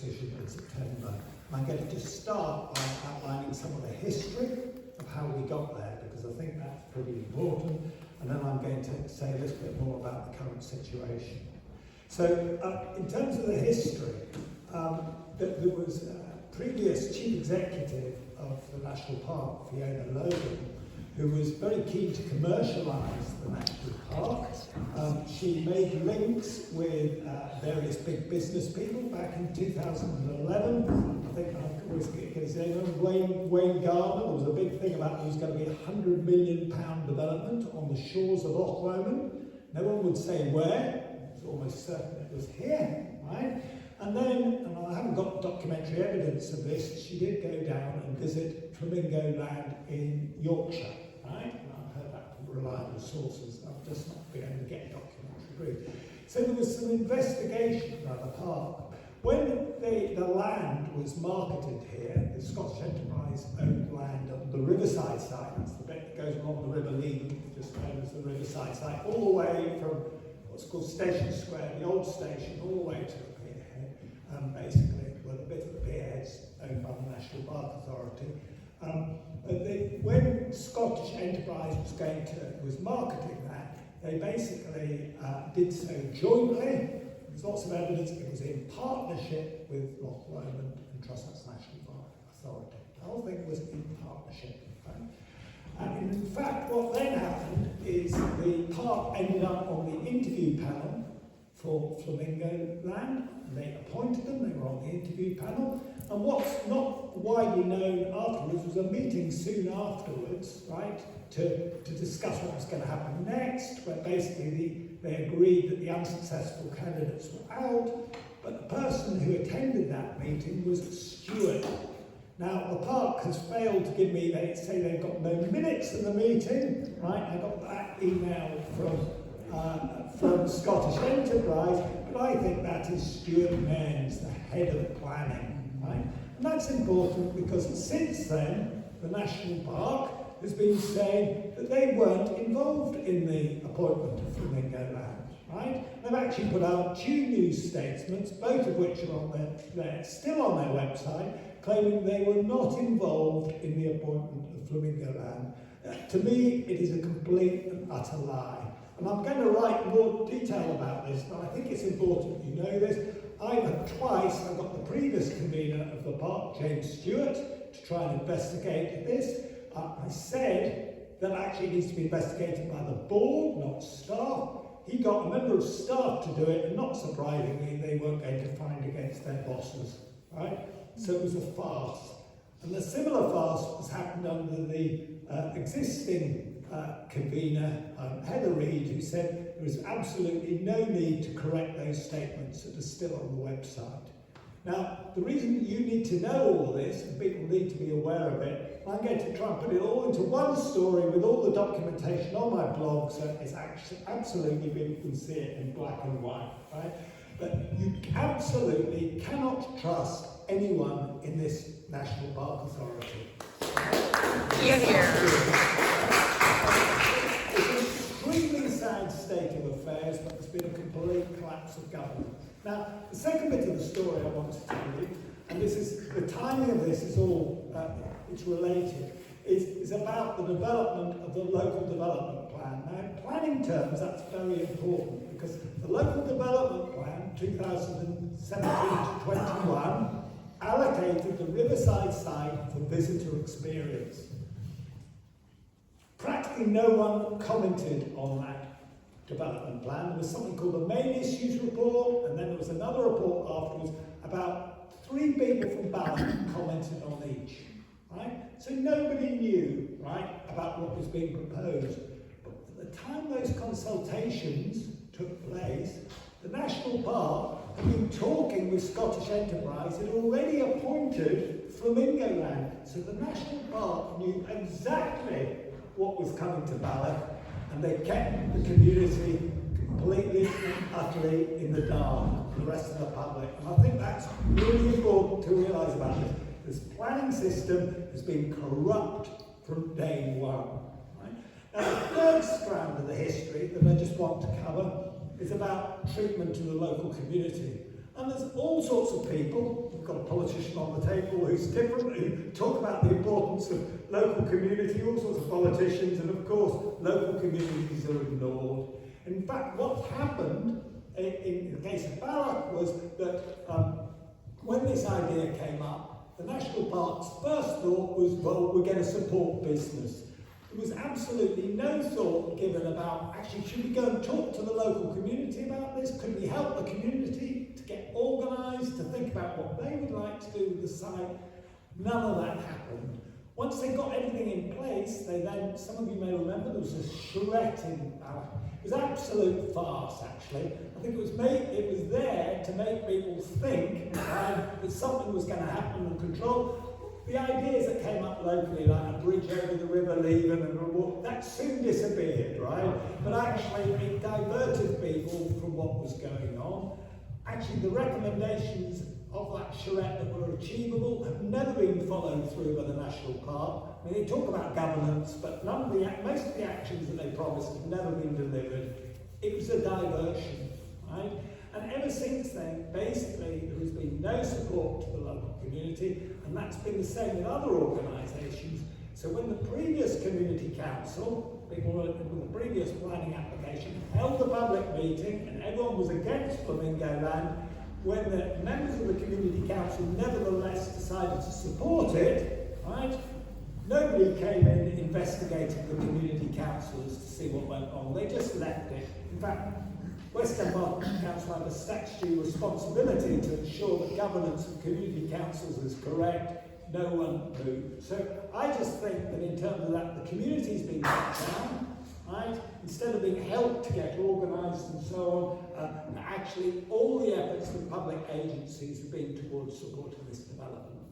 decision in September. And I'm going to just start by outlining some of the history of how we got there, because I think that's pretty important, and then I'm going to say a little bit more about the current situation. So, in terms of the history, there was a previous chief executive of the National Park, Fiona Logan, who was very keen to commercialise the National Park. She made links with various big business people back in 2011. I think I always get his name wrong. Wayne Gardner. There was a big thing about there was going to be £100 million development on the shores of Loch Lomond. No one would say where. It was almost certain it was here, right? And then, and I haven't got documentary evidence of this, she did go down and visit Flamingo Land in Yorkshire, right? And I've heard that from reliable sources. I've just not been able to get documentary proof. So there was some investigation around the park. When the land was marketed here, the Scottish Enterprise owned land on the Riverside side. That's the bit that goes along the River Leven, just known as the Riverside side, all the way from what's called Station Square, the old station, all the way to the pierhead, basically, well, a bit of the pierhead's owned by the National Park Authority. But when Scottish Enterprise was marketing that, they basically did so jointly. There's lots of evidence it was in partnership with Loch Lomond and Trossachs National Park Authority. The whole thing was in partnership. Right? And in fact, what then happened is the park ended up on the interview panel for Flamingo Land. They appointed them, they were on the interview panel. And what's not widely known afterwards was a meeting soon afterwards, right, to discuss what was going to happen next, where basically they agreed that the unsuccessful candidates were out, but the person who attended that meeting was Stuart. Now, the park has failed to give me, they say they've got no minutes of the meeting, right? I got that email from Scottish Enterprise, but I think that is Stuart Mearns, the head of planning, right? And that's important because since then, the National Park has been saying that they weren't involved in the appointment of Flamingo Land, right? They've actually put out two news statements, both of which are on still on their website, claiming they were not involved in the appointment of Flamingo Land. To me, it is a complete and utter lie. And I'm going to write more detail about this, but I think it's important you know this. I got the previous convener of the park, James Stewart, to try and investigate this. I said that actually it needs to be investigated by the board, not staff. He got a member of staff to do it, and not surprisingly, they weren't going to find against their bosses, right? So it was a farce. And a similar farce has happened under the existing convener, Heather Reid, who said there is absolutely no need to correct those statements that are still on the website. Now, the reason that you need to know all this, and people need to be aware of it, I'm going to try and put it all into one story with all the documentation on my blog, so it's actually absolutely, people can see it in black and white, right? But you absolutely cannot trust anyone in this National Park Authority. Hear, hear. It's an extremely sad state of affairs, but there's been a complete collapse of government. Now, the second bit of the story I want to tell you, and this is the timing of this is all it's related, is about the development of the local development plan. Now, in planning terms, that's very important because the local development plan, 2017 to 21, allocated the Riverside side for visitor experience. Practically no one commented on that development plan. There was something called the main issues report, and then there was another report afterwards. About 3 people from Ballot commented on each, right? So nobody knew, right, about what was being proposed. But at the time those consultations took place, the National Park had been talking with Scottish Enterprise, had already appointed Flamingo Land. So the National Park knew exactly what was coming to Ballot, and they kept the community completely and utterly in the dark, the rest of the public. And I think that's really important to realise about this. This planning system has been corrupt from day one. Right? Now, the third strand of the history that I just want to cover is about treatment to the local community. And there's all sorts of people, we've got a politician on the table who's different, who talk about the importance of local community, all sorts of politicians, and of course, local communities are ignored. In fact, what happened in the case of Ballack was that when this idea came up, the National Park's first thought was, well, we're going to support business. There was absolutely no thought given about, actually, should we go and talk to the local community about this? Could we help the community to get organised, to think about what they would like to do with the site? None of that happened. Once they got everything in place, they then, some of you may remember, there was a charrette in Ballack. It was an absolute farce, actually. I think it was there to make people think that something was going to happen and control. The ideas that came up locally, like a bridge over the River Leven and a walk, that soon disappeared, right? But actually, it diverted people from what was going on. Actually, the recommendations of that charrette that were achievable have never been followed through by the National Park. I mean, they talk about governance, but most of the actions that they promised have never been delivered. It was a diversion, right? And ever since then, basically, there has been no support to the local community, and that's been the same with other organisations. So when the previous community council, people with the previous planning application, held a public meeting and everyone was against Flamingo Land, when the members of the community council nevertheless decided to support it, right, nobody came in investigating the community councillors to see what went on. They just left it. In fact, West End Council have a statutory responsibility to ensure that governance of community councils is correct. No one moved. So I just think that in terms of that, the community's been let down, right? Instead of being helped to get organised and so on, actually all the efforts of public agencies have been towards supporting this development.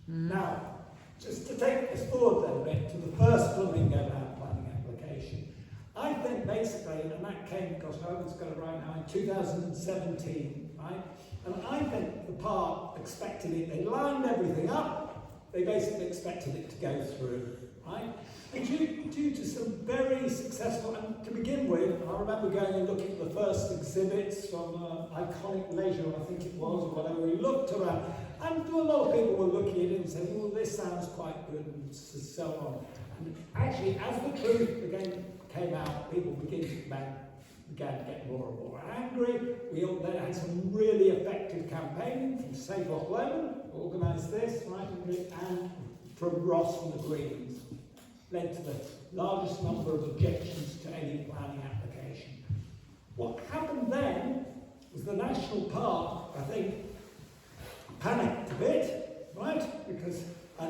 Now, just to take us forward then a bit to the first Flamingo Land planning application. I think basically, and that came, gosh, I haven't got it right now, in 2017, right? And I think the park expected it, they lined everything up, they basically expected it to go through, right? And due to some very successful, and to begin with, I remember going and looking at the first exhibits from Iconic Leisure, I think it was, or whatever, we looked around, and a lot of people were looking at it and saying, well, this sounds quite good, and so on. And actually, as the truth again came out, people began to get more and more angry. We all then had some really effective campaigning from Save Loch Lomond, organised this, right, and from Ross from the Greens. Led to the largest number of objections to any planning application. What happened then was the National Park, I think, panicked a bit, right? Because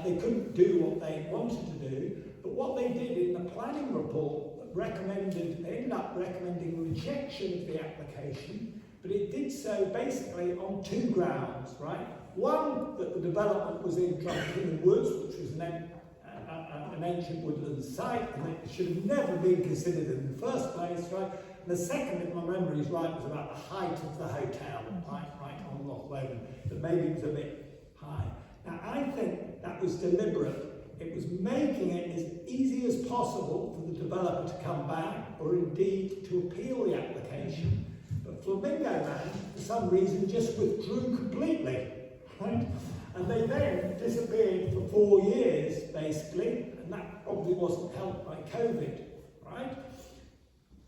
they couldn't do what they wanted to do. But what they did in the planning report they ended up recommending rejection of the application, but it did so basically on two grounds, right? One, that the development was in Drumkinnon Woods, which was an ancient woodland site, and it should have never been considered in the first place, right? And the second, if my memory is right, was about the height of the hotel, right on Loch Lomond, that maybe it was a bit high. Now, I think that was deliberate. It was making it as easy as possible for the developer to come back, or indeed to appeal the application. But Flamingo Land, for some reason, just withdrew completely, right? And they then disappeared for 4 years, basically, and that probably wasn't helped by COVID, right?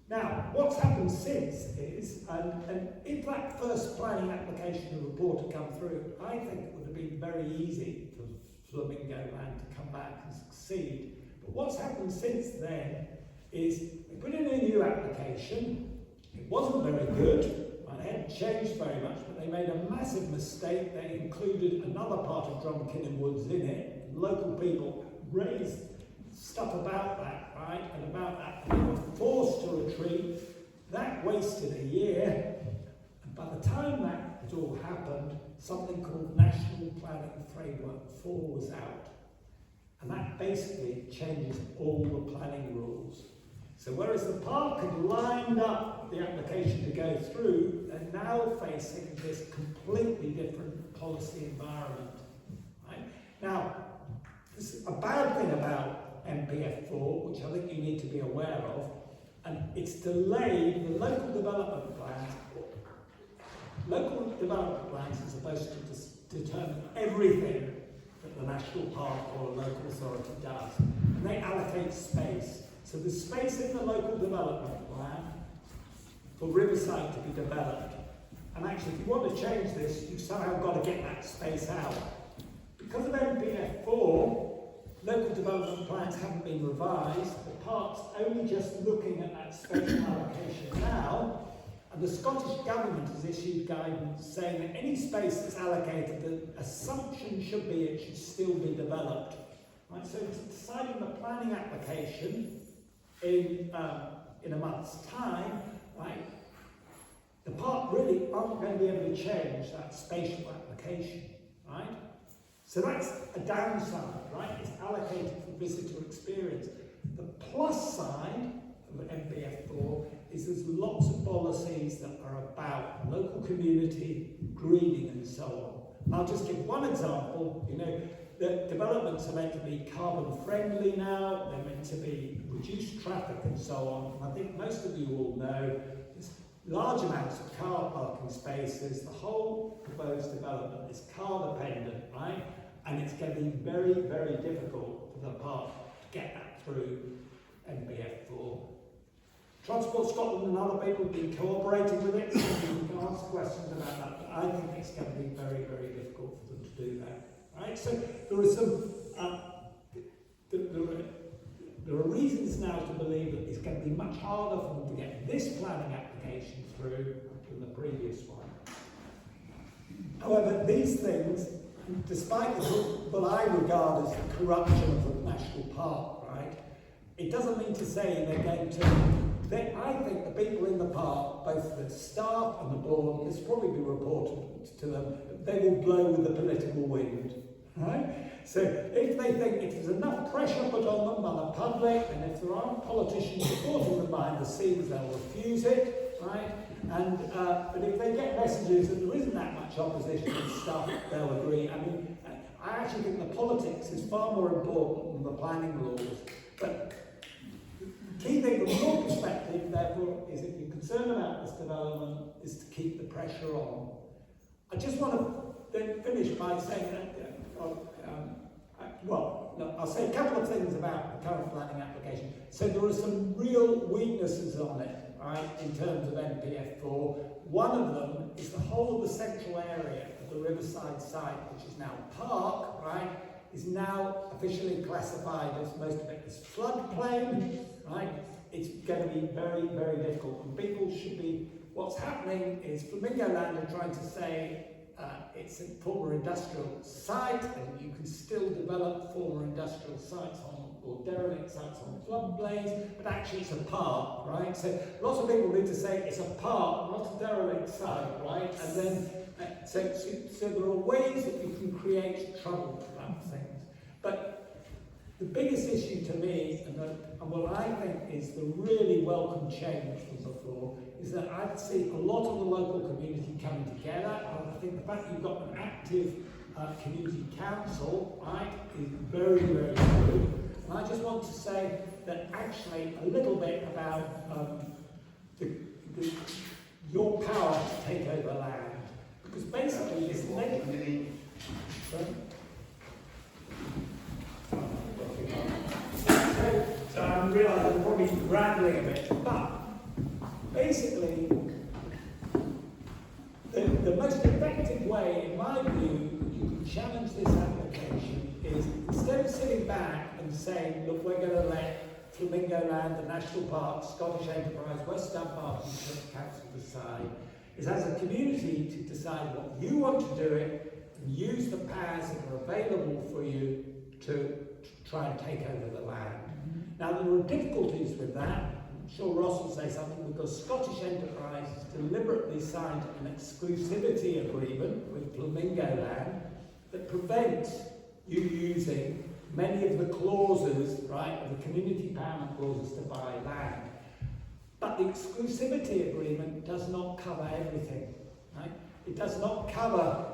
Now, what's happened since is, and if that first planning application report had come through, I think it would have been very easy for Flamingo Land to come back and succeed. But what's happened since then is they put in a new application. It wasn't very good. It hadn't changed very much, but they made a massive mistake. They included another part of Drumkinnon Woods in it. Local people raised stuff about that, right? And about that, they were forced to retreat. That wasted a year. And by the time that had all happened, something called National Planning Framework 4 was out. And that basically changes all the planning rules. So whereas the park had lined up the application to go through, they're now facing this completely different policy environment. Right? Now, a bad thing about MPF4, which I think you need to be aware of, and it's delayed the local development plans. Local development plans are supposed to determine everything that the national park or a local authority does. And they allocate space. So there's space in the local development plan for Riverside to be developed. And actually, if you want to change this, you've somehow got to get that space out. Because of MPF4, local development plans haven't been revised. The park's only just looking at that spatial allocation now. And the Scottish Government has issued guidance saying that any space that's allocated, the assumption should be it should still be developed. Right, so deciding the planning application in a month's time, right, the park really aren't going to be able to change that spatial application, right? So that's a downside, right? It's allocated for visitor experience. The plus side of MPF4 is there's lots of policies that are about local community, greening and so on. And I'll just give one example. You know, the developments are meant to be carbon friendly now, they're meant to be reduced traffic and so on. And I think most of you all know there's large amounts of car parking spaces. The whole proposed development is car dependent, right? And it's going to be very, very difficult for the park to get that through MPF4. Transport Scotland and other people have been cooperating with it, so you can ask questions about that, but I think it's going to be very, very difficult for them to do that. Right? So there are some, there are reasons now to believe that it's going to be much harder for them to get this planning application through than the previous one. However, these things, despite what I regard as the corruption of the national park, right, it doesn't mean to say they're going to. I think the people in the park, both the staff and the board, this will probably be reported to them, they will blow with the political wind, right? So if they think if there's enough pressure put on them by the public, and if there aren't politicians supporting them behind the scenes, they'll refuse it, right? And but if they get messages that there isn't that much opposition and stuff, they'll agree. I mean, I actually think the politics is far more important than the planning laws. But the key thing from your perspective, therefore, is if you're concerned about this development, is to keep the pressure on. I just want to then finish by saying that, I'll say a couple of things about the current planning application. So there are some real weaknesses on it, right, in terms of MPF4. One of them is the whole of the central area of the Riverside site, which is now park, right, is now officially classified as most of it as floodplain, right? It's going to be very, very difficult. And people should be, what's happening is Flamingo Land are trying to say it's a former industrial site and you can still develop former industrial sites on, or derelict sites on floodplains, but actually it's a park, right? So lots of people need to say it's a park, not a derelict site, right? And then, so there are ways that you can create trouble about things. But the biggest issue to me, and what I think is the really welcome change from before, is that I see a lot of the local community coming together. And I think the fact you've got an active community council, right, is very, very good. And I just want to say that actually a little bit about your power to take over land. Because basically this So I realise I'm probably rambling a bit, but basically the most effective way, in my view, that you can challenge this application is instead of sitting back and saying, look, we're going to let Flamingo Land, the National Park, Scottish Enterprise, West Dunbarton Council decide, is as a community to decide what you want to do it and use the powers that are available for you to try and take over the land. Now there are difficulties with that. I'm sure Ross will say something, because Scottish Enterprise has deliberately signed an exclusivity agreement with Flamingo Land that prevents you using many of the clauses, right, of the community empowerment clauses to buy land. But the exclusivity agreement does not cover everything, right? It does not cover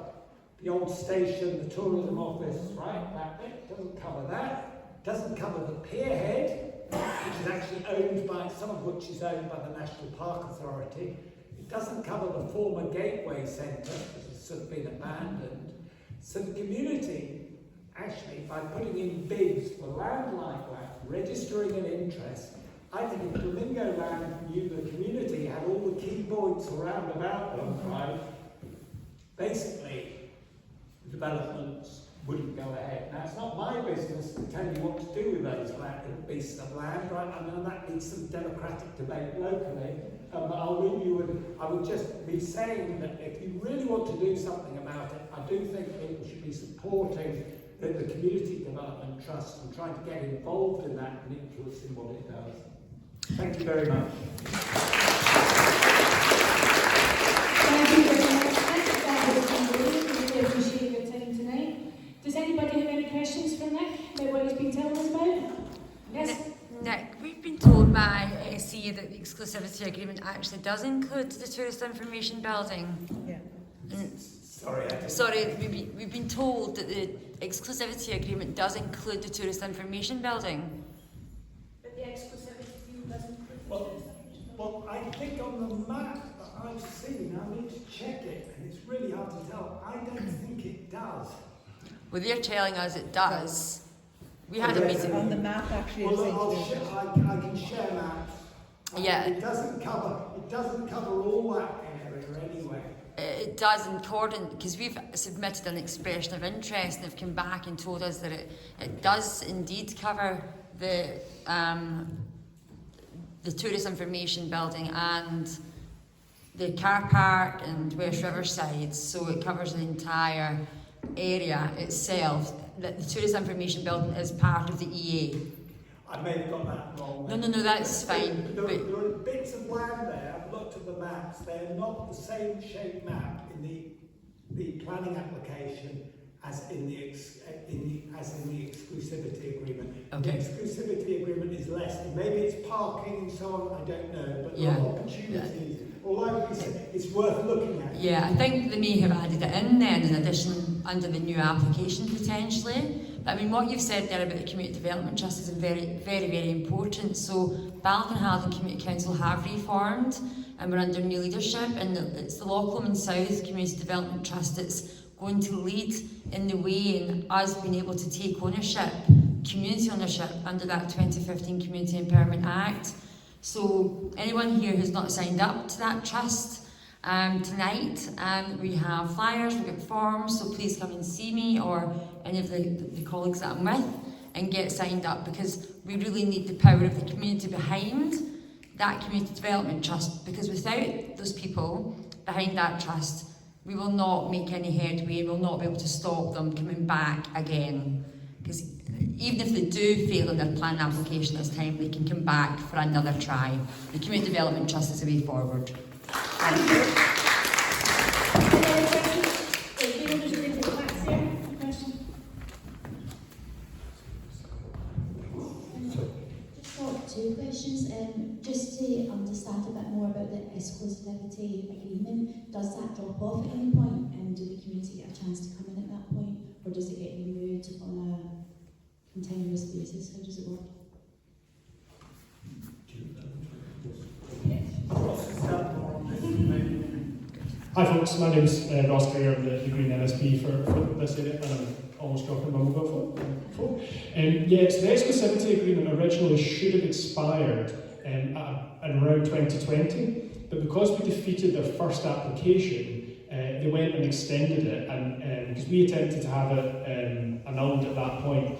the old station, the tourism office, right, that bit, doesn't cover that. It doesn't cover the pierhead, which is actually owned by, some of which is owned by the National Park Authority. It It doesn't cover the former Gateway Centre, which has sort of been abandoned. So the community, actually, by putting in bids for land like that, registering an interest, I think if Flamingo Land knew the community had all the key points around about them, right, basically the developments wouldn't go ahead. Now, it's not my business to tell you what to do with those pieces of land, right? I mean, that needs some democratic debate locally. But I'll leave you with, I would just be saying that if you really want to do something about it, I do think people should be supporting the Community Development Trust and trying to get involved in that and influencing what it does. Thank you very much. Thank you very much. We appreciate your time tonight. Does anybody have any questions for Nick about what he's been telling us about? Yes? Nick, we've been told by SC that the exclusivity agreement actually does include the tourist information building. Yeah. Sorry, we've been told that the exclusivity agreement does include the tourist information building. But the exclusivity deal doesn't include the tourist information building. Well, I think on the map that I've seen, I need to check it, and it's really hard to tell. I don't think it does. Well, they're telling us it does. We had a meeting. On the map, actually, Well, it seems I can share maps. Yeah. It doesn't cover all that area anyway. It does, in accordance, because we've submitted an expression of interest and they've come back and told us that it does indeed cover the tourist information building and the car park and West Riverside, so it covers the entire area itself. That the tourist information building is part of the EA. I may have got that wrong. No, that's fine. There are bits of land there. I've looked at the maps. They're not the same shape map in the planning application as in the exclusivity agreement. Okay. The exclusivity agreement is less. Maybe it's parking and so on. I don't know, but Yeah. there are opportunities. All I would say, it's worth looking at. Yeah, I think they may have added it in then in addition under the new application potentially. But I mean, what you've said there about the Community Development Trust is very, very, very important. So Balconhalden Community Council have reformed and we're under new leadership, and it's the Loch Lomond South Community Development Trust that's going to lead in the way in us being able to take ownership, community ownership under that 2015 Community Empowerment Act. So anyone here who's not signed up to that trust, tonight we have flyers, we've got forms, so please come and see me or any of the colleagues that I'm with and get signed up, because we really need the power of the community behind that Community Development Trust, because without those people behind that trust, we will not make any headway, we'll not be able to stop them coming back again. Because even if they do fail in their planning application this time, they can come back for another try. The Community Development Trust is the way forward. Thank you. Any other questions? Just related to that, Sarah, question? Just got two questions. Just to understand a bit more about the exclusivity agreement, does that drop off at any point, and do the community get a chance to come in at that point, or does it get renewed on a continuous basis? How does it work? Hi folks, my name's Ross Greer, I'm the Green MSP for this area, and I'm almost dropping my mobile phone. Yes, the exclusivity agreement originally should have expired at around 2020, but because we defeated their first application, they went and extended it, and because we attempted to have it annulled at that point,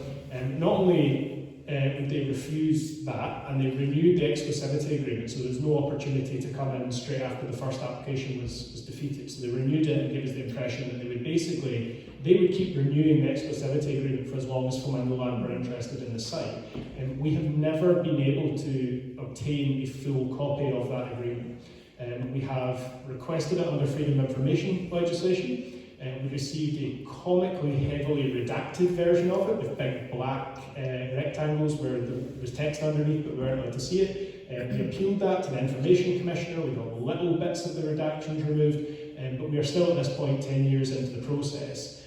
not only would they refuse that, and they renewed the exclusivity agreement, so there's no opportunity to come in straight after the first application was defeated. So they renewed it and gave us the impression that they would keep renewing the exclusivity agreement for as long as Flamingo Land were interested in the site. And we have never been able to obtain a full copy of that agreement. We have requested it under freedom of information legislation. We received a comically heavily redacted version of it with big black rectangles where there was text underneath, but we weren't allowed to see it. We appealed that to the Information Commissioner. We got little bits of the redactions removed, but we are still at this point 10 years into the process,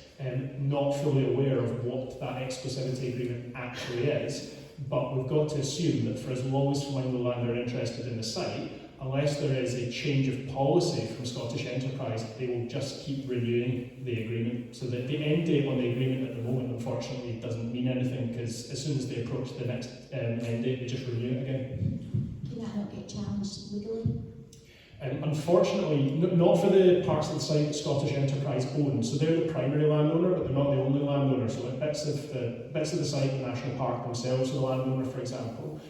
not fully aware of what that exclusivity agreement actually is. But we've got to assume that for as long as Flamingo Land are interested in the site, unless there is a change of policy from Scottish Enterprise, they will just keep renewing the agreement. So that the end date on the agreement at the moment, unfortunately, doesn't mean anything, because as soon as they approach the next end date, they just renew it again. Can that not get challenged legally? Unfortunately, not for the parts of the site that Scottish Enterprise own. So they're the primary landowner, but they're not the only landowner. So like bits of the site, the National Park themselves are the landowner, for example.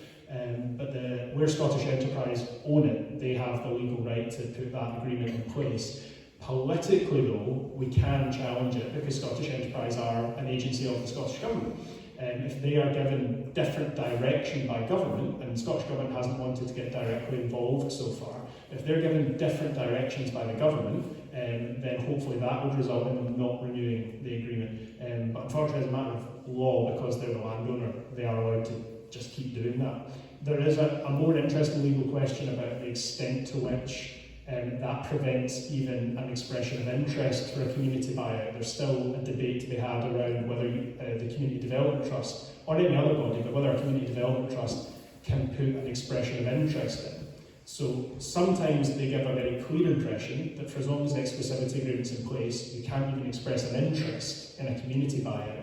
But where Scottish Enterprise own it, they have the legal right to put that agreement in place. Politically, though, we can challenge it because Scottish Enterprise are an agency of the Scottish Government. If they are given different direction by government, and the Scottish Government hasn't wanted to get directly involved so far, if they're given different directions by the government, then hopefully that would result in them not renewing the agreement. But unfortunately, as a matter of law, because they're the landowner, they are allowed to just keep doing that. There is a more interesting legal question about the extent to which that prevents even an expression of interest for a community buyout. There's still a debate to be had around whether the Community Development Trust, or any other body, but whether a Community Development Trust can put an expression of interest in. So sometimes they give a very clear impression that for as long as the exclusivity agreement's in place, you can't even express an interest in a community buyout.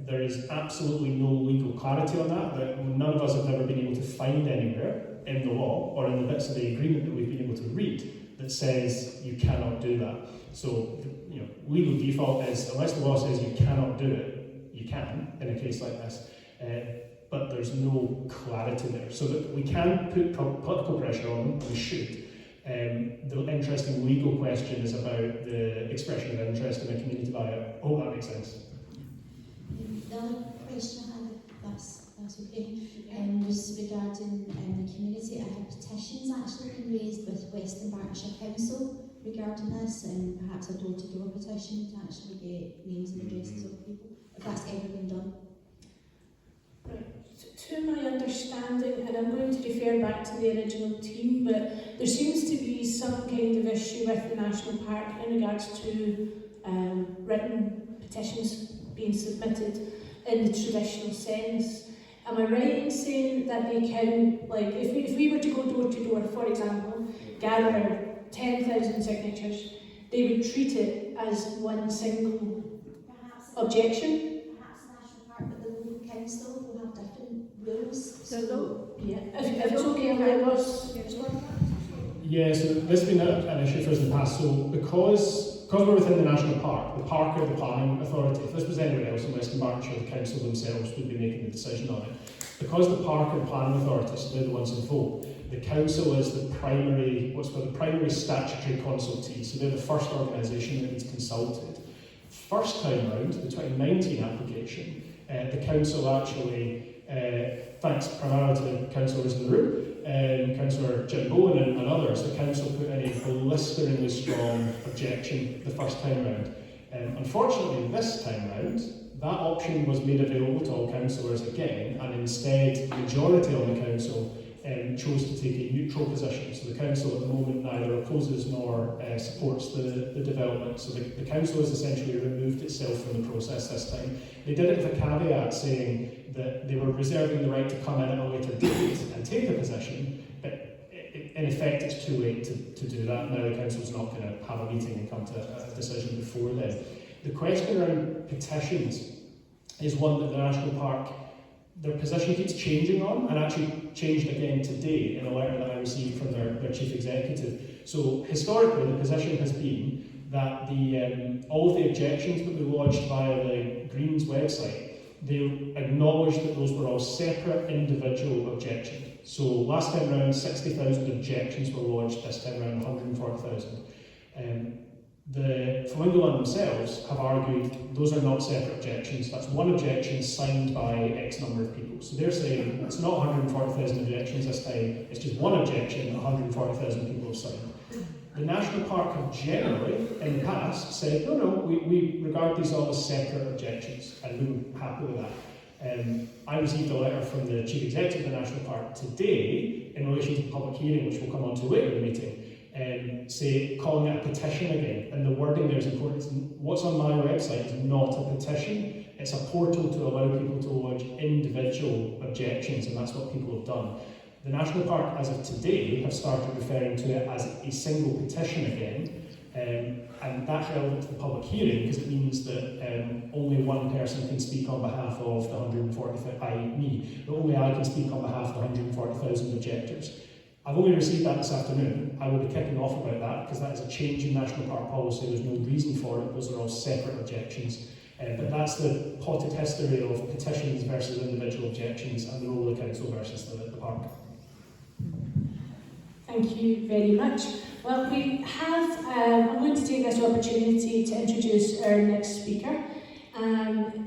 There is absolutely no legal clarity on that. None of us have ever been able to find anywhere in the law or in the bits of the agreement that we've been able to read that says you cannot do that. So, legal default is unless the law says you cannot do it, you can in a case like this. But there's no clarity there. So that we can put political pressure on them, we should. The interesting legal question is about the expression of interest in a community buyout. I hope that makes sense. The other question I had, if that's okay, was regarding the community. I had petitions actually been raised with Western Berkshire Council regarding this, and perhaps a door-to-door petition to actually get names and addresses of people, if that's ever been done. Right. To my understanding, and I'm going to refer back to the original team, but there seems to be some kind of issue with the National Park in regards to written petitions being submitted in the traditional sense. Am I right in saying that they can, like, if we were to go door to door, for example, gather 10,000 signatures, they would treat it as one single objection? Perhaps the National Park, but the local council will have different rules. So, yeah, if it's okay, I was. Yeah, so this has been an issue for us in the past. So because we're within the National Park, the park are the planning authority. If this was anywhere else in Western Berkshire, the council themselves would be making the decision on it. Because the park are the planning authority, so they're the ones that vote, the council is the primary, what's called the primary statutory consultee, so they're the first organisation that is consulted. First time round, the 2019 application, the council actually, thanks primarily to the councillors in the room, Councillor Jim Bowen and others, the council put in a blisteringly strong objection the first time round. Unfortunately, this time round, that option was made available to all councillors again, and instead, the majority on the council chose to take a neutral position. So the council at the moment neither opposes nor supports the development. So the council has essentially removed itself from the process this time. They did it with a caveat saying that they were reserving the right to come in at a later date and take a position, but in effect it's too late to do that. Now the council's not going to have a meeting and come to a decision before then. The question around petitions is one that the National Park, their position keeps changing on, and actually changed again today in a letter that I received from their chief executive. So historically the position has been that all of the objections that we lodged via the Greens website, they acknowledged that those were all separate individual objections. So last time round 60,000 objections were lodged, this time round 140,000. The Flamingoland themselves have argued those are not separate objections. That's one objection signed by X number of people. So they're saying it's not 140,000 objections this time, it's just one objection that 140,000 people have signed. The National Park have generally, in the past, said, no, we regard these all as separate objections, and we were happy with that. I received a letter from the Chief Executive of the National Park today in relation to the public hearing, which we'll come on to later in the meeting, calling it a petition again, and the wording there is important. What's on my website is not a petition, it's a portal to allow people to lodge individual objections, and that's what people have done. The National Park, as of today, have started referring to it as a single petition again, and that's relevant to the public hearing because it means that only one person can speak on behalf of the 140,000, i.e. me, but only I can speak on behalf of the 140,000 objectors. I've only received that this afternoon. I will be kicking off about that because that is a change in National Park policy. There's no reason for it. Those are all separate objections. But that's the potted history of petitions versus individual objections and the role of the council versus the park. Thank you very much. Well, we have, I'm going to take this opportunity to introduce our next speaker.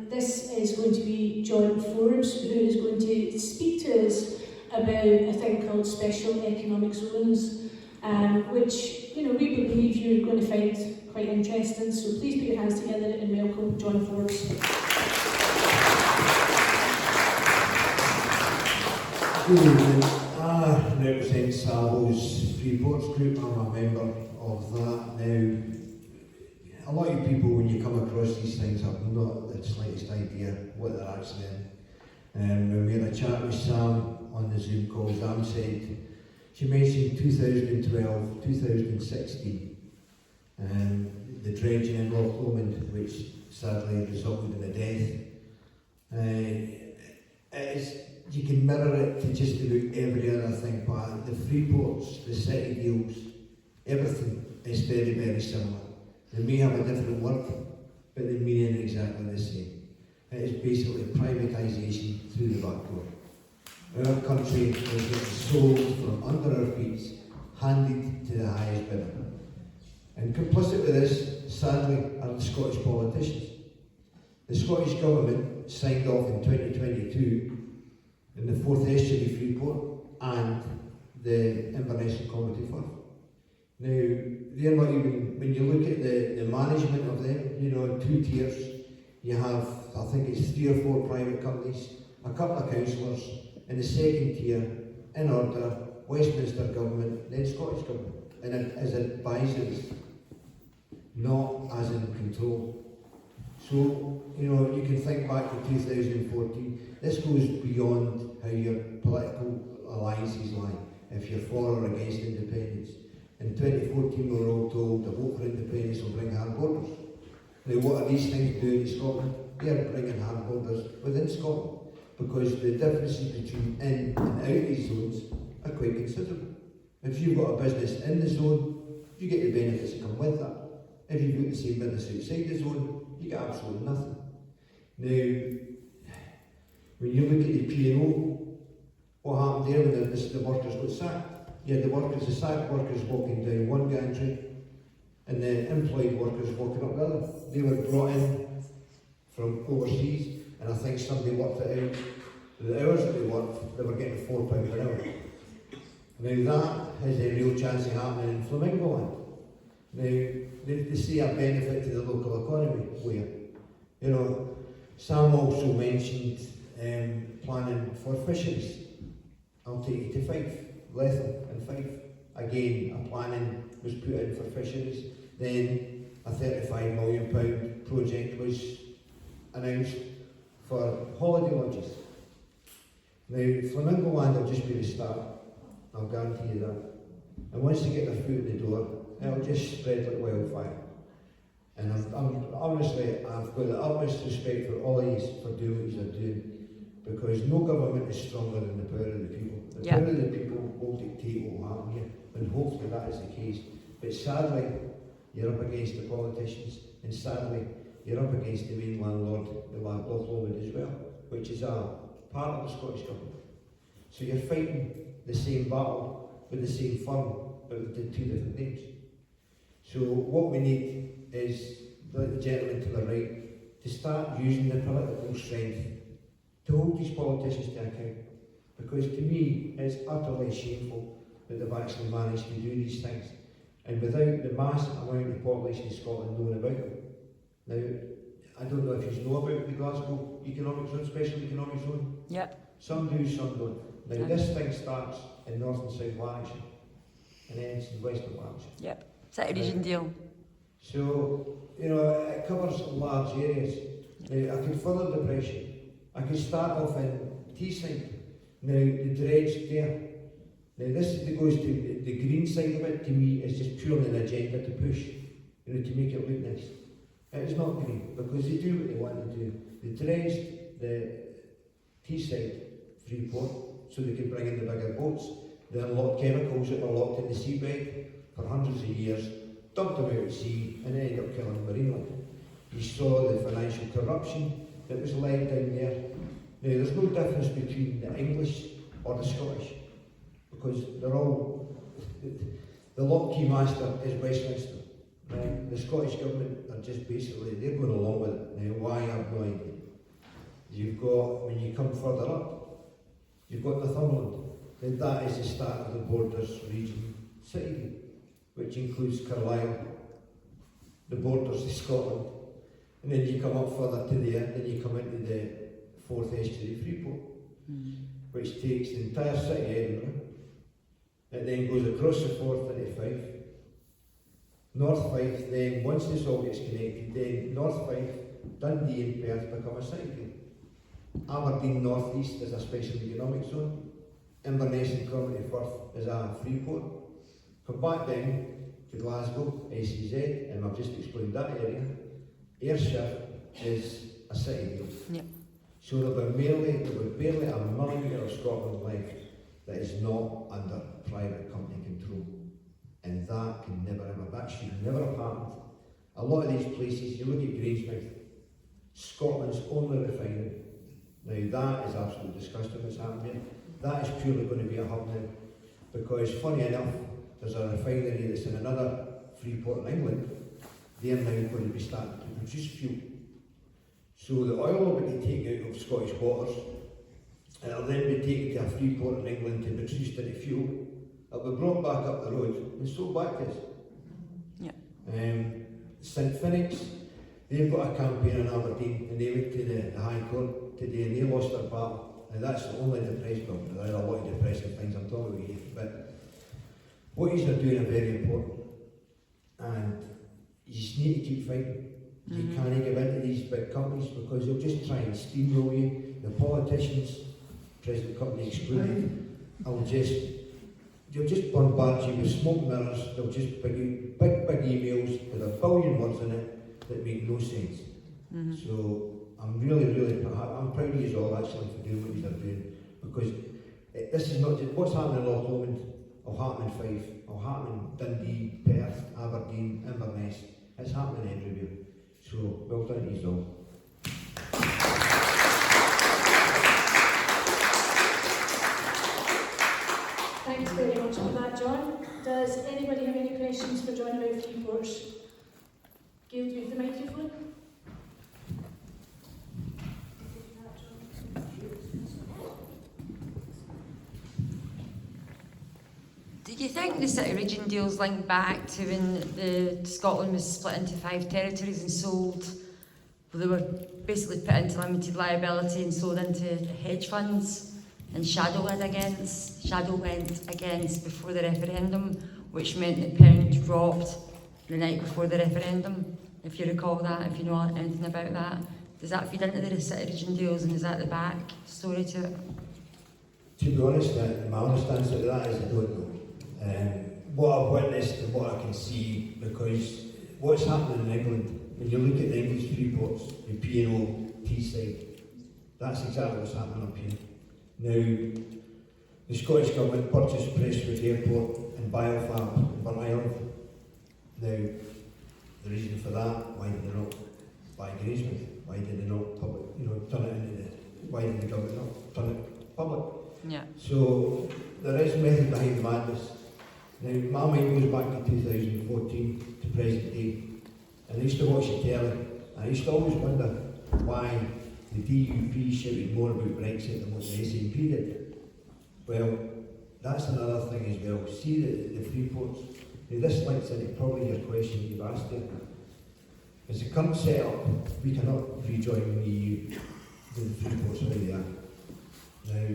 This is going to be John Forbes, who is going to speak to us about a thing called special economic zones, which we believe you're going to find quite interesting. So please put your hands together and welcome John Forbes. Good evening. I represent Savills Freeports Group. I'm a member of that. Now, a lot of people, when you come across these things, have not the slightest idea what they're actually in. When we had a chat with Sam on the Zoom call, Sam said, she mentioned 2012, 2016, the dredging in Loch Lomond, which sadly resulted in a death. You can mirror it to just about every other thing, but the Freeports, the city deals, everything is very, very similar. They may have a different word, but the meaning is exactly the same. It is basically privatisation through the back door. Our country is getting sold from under our feet, handed to the highest bidder. And complicit with this, sadly, are the Scottish politicians. The Scottish Government signed off in 2022 in the 4th Estuary Freeport and the Inverness and Comedy Firth. Now, they're not even, when you look at the management of them, 2 tiers, you have, I think it's 3 or 4 private companies, a couple of councillors, in the second tier, in order, Westminster Government, then Scottish Government, and as advisors, not as in control. So, you can think back to 2014. This goes beyond how your political alliances lie, if you're for or against independence. In 2014 we were all told the vote for independence will bring hard borders. Now what are these things doing in Scotland? They are bringing hard borders within Scotland, because the differences between in and out of these zones are quite considerable. If you've got a business in the zone, you get the benefits that come with that. If you've got the same business outside the zone, you get absolutely nothing. Now, when you look at the P&O, what happened there when the workers got sacked? You had the sacked workers walking down one gantry and the employed workers walking up the other. They were brought in from overseas, and I think somebody worked it out. The hours that they worked, they were getting £4 per hour. Now that has a real chance of happening in Flamingo Land. Now, they see a benefit to the local economy where, Sam also mentioned planning for fisheries. I'll take you to Fife, Lethal and Fife. Again, a planning was put in for fisheries. Then a £35 million project was announced for holiday lodges. Now, Flamingo Land will just be the start, I'll guarantee you that. And once they get their foot in the door, it'll just spread like wildfire. And honestly, I've got the utmost respect for all of you for doing what you're doing, because no government is stronger than the power of the people. The power of the people will dictate what will happen here, and hopefully that is the case. But sadly, you're up against the politicians, and sadly, you're up against the main landlord, the Loch Lomond as well, which is a part of the Scottish Government. So you're fighting the same battle with the same firm, but with the 2 different names. So what we need is, like the gentleman to the right, to start using the political strength to hold these politicians to account. Because to me, it's utterly shameful that they've actually managed to do these things. And without the massive amount of population in Scotland knowing about them. Now, I don't know if you know about the Glasgow Economic Zone, Special Economic Zone. Yep. Some do, some don't. Now, this thing starts in North and South Lanarkshire and ends in West of Lanarkshire. Yep. City region deal. So, it covers large areas. Now, I can further the pressure. I can start off in Teesside. Now, the dredge there, Now this goes to the green side of it. To me, is just purely an agenda to push, to make it look nice. It is not green because they do what they want to do. They dredged the Teesside Freeport so they could bring in the bigger boats. They unlocked chemicals that were locked in the seabed for hundreds of years, dumped them out at sea, and ended up killing marine life. You saw the financial corruption that was laid down there. Now, there's no difference between the English or the Scottish, because they're all, the Loch Master is Westminster. Right? The Scottish government are just basically, they're going along with it. Now, why, I have no idea. You've got, when you come further up, you've got Northumberland. And that is the start of the Borders region city, which includes Carlisle, the borders of Scotland. And then you come up further to the end, and you come into the 4th Estuary Freeport, which takes the entire city of Edinburgh. It then goes across the Forth into Fife. North Fife, then once this all gets connected, then North Fife, Dundee and Perth become a city. Aberdeen North East is a special economic zone. Inverness and Cromarty Firth is a free port. Come back down to Glasgow, SEZ, and I've just explained that area. Ayrshire is a city. Yep. So there will be barely a millimetre of Scotland left that is not under private company control. And that can never ever, that should never have happened. A lot of these places, you look at Grangemouth, Scotland's only refinery. Now that is absolutely disgusting what's happening. That is purely going to be a hub now, because funny enough, there's a refinery that's in another free port in England. They're now going to be starting to produce fuel. So the oil will be taken out of Scottish waters, and it'll then be taken to a free port in England to be produced into fuel. It'll be brought back up the road and sold back to us. Yeah. St Phoenix, they've got a campaign in Aberdeen, and they went to the High Court today and they lost their battle. Now that's the only depressing, well, there are a lot of depressing things I'm talking about here, but what he's doing are very important, and you just need to keep fighting. You can't give in to these big companies because they'll just try and steamroll you. The politicians, present company excluded, they'll just bombard you with smoke mirrors. They'll just big emails with a billion words in it that make no sense. So I'm really I'm proud of you all actually for doing what you're doing, because this is not just what's happening in Loch Lomond, will happen in Fife, will happen in Dundee, Perth, Aberdeen, Inverness. It's happening everywhere. So well done to you all. Thanks very much for that, John. Does anybody have any questions for John about Freeports? Gail, do you have the microphone? Do you think the City Region deals link back to when Scotland was split into 5 territories and sold? Well, they were basically put into limited liability and sold into hedge funds, and shadow went against before the referendum, which meant the pound dropped the night before the referendum. If you recall that, if you know anything about that, does that feed into the City Region deals, and is that the back story to it? To be honest, my honest answer to that is I don't know. What I've witnessed and what I can see, because what's happening in England, when you look at the English freeports, the P&O, Teesside, that's exactly what's happening up here. Now, the Scottish Government purchased Prestwick Airport and Biofarm in Burn Island. Now, the reason for that, why did they not buy Grangemouth? Why did they not turn it into why did the government not turn it public? Yeah. So, there is method behind the madness. Now, my mind goes back to 2014 to present day, and I used to watch the telly, and I used to always wonder why the DUP shouted more about Brexit than what the SNP did. Well, that's another thing as well. See the freeports. Now, this links into probably your question you've asked there. As the current setup, we cannot rejoin the EU with the freeports how they are. Now,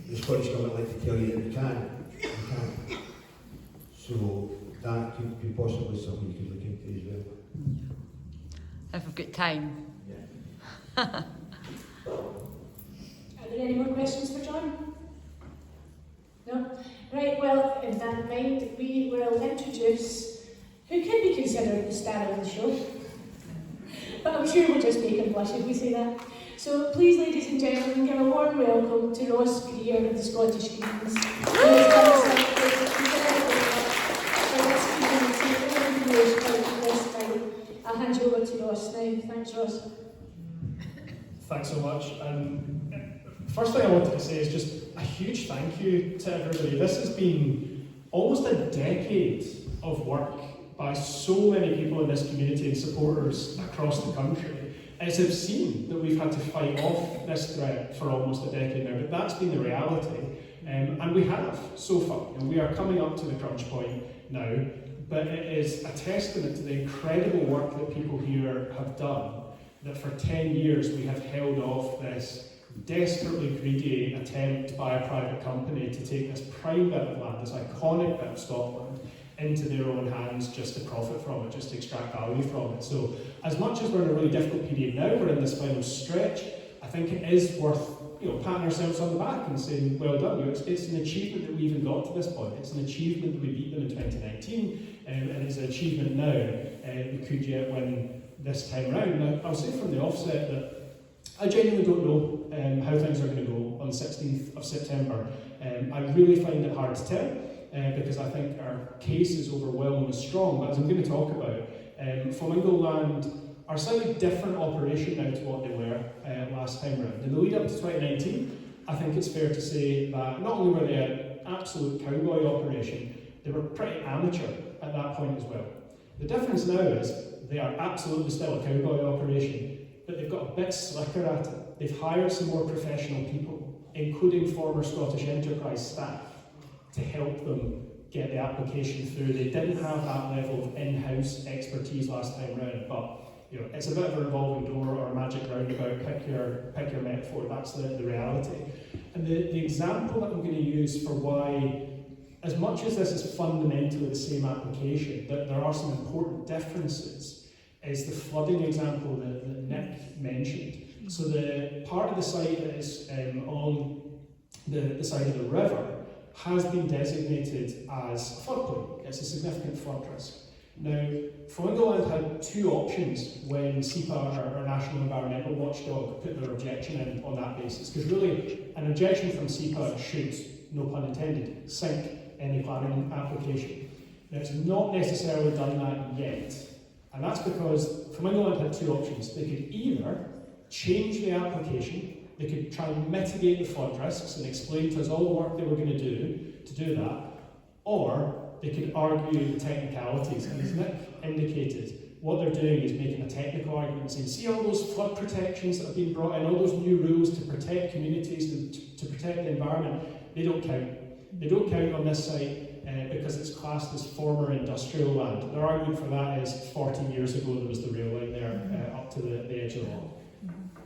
the Scottish Government like to tell you that we can. So that could be possibly something you could look into as well. If we've got time. Yeah. Are there any more questions for John? No? Right, well, in that mind, we will introduce who could be considered the star of the show. But I'm sure we'll just make him blush if we say that. So please, ladies and gentlemen, give a warm welcome to Ross Greer of the Scottish Greens. I'll hand you over to Ross now. Thanks, Ross. Thanks so much. First thing I wanted to say is just a huge thank you to everybody. This has been almost a decade of work by so many people in this community and supporters across the country. It's obscene that we've had to fight off this threat for almost a decade now, but that's been the reality. And we have so far, and we are coming up to the crunch point now, but it is a testament to the incredible work that people here have done, that for 10 years we have held off this desperately greedy attempt by a private company to take this prime bit of land, this iconic bit of Scotland, into their own hands just to profit from it, just to extract value from it. So as much as we're in a really difficult period now, we're in this final stretch, I think it is worth patting ourselves on the back and saying, well done. It's an achievement that we even got to this point. It's an achievement that we beat them in 2019, and it's an achievement now we could yet win this time around. Now, I'll say from the offset that I genuinely don't know how things are going to go on the 16th of September. I really find it hard to tell because I think our case is overwhelmingly strong. But as I'm going to talk about, Flamingo Land are a slightly different operation now to what they were last time around. In the lead up to 2019, I think it's fair to say that not only were they an absolute cowboy operation, they were pretty amateur at that point as well. The difference now is they are absolutely still a cowboy operation, but they've got a bit slicker at it. They've hired some more professional people, including former Scottish Enterprise staff, to help them get the application through. They didn't have that level of in-house expertise last time round, but it's a bit of a revolving door or a magic roundabout, pick your metaphor, that's the reality. And the example that I'm going to use for why, as much as this is fundamentally the same application, that there are some important differences, is the flooding example that Nick mentioned. So the part of the site that is on the side of the river has been designated as a floodplain. It's a significant flood risk. Now, Flamingo Land had two options when SEPA, our National Environmental Watchdog, put their objection in on that basis. Because really, an objection from SEPA should, no pun intended, sink any planning application. Now, it's not necessarily done that yet. And that's because Flamingo Land had two options. They could either change the application, they could try and mitigate the flood risks and explain to us all the work they were going to do that, or they could argue the technicalities. And as Nick indicated, what they're doing is making a technical argument, saying, see all those flood protections that have been brought in, all those new rules to protect communities, to protect the environment, they don't count. They don't count on this site because it's classed as former industrial land. Their argument for that is 40 years ago there was the rail line there up to the edge of the law.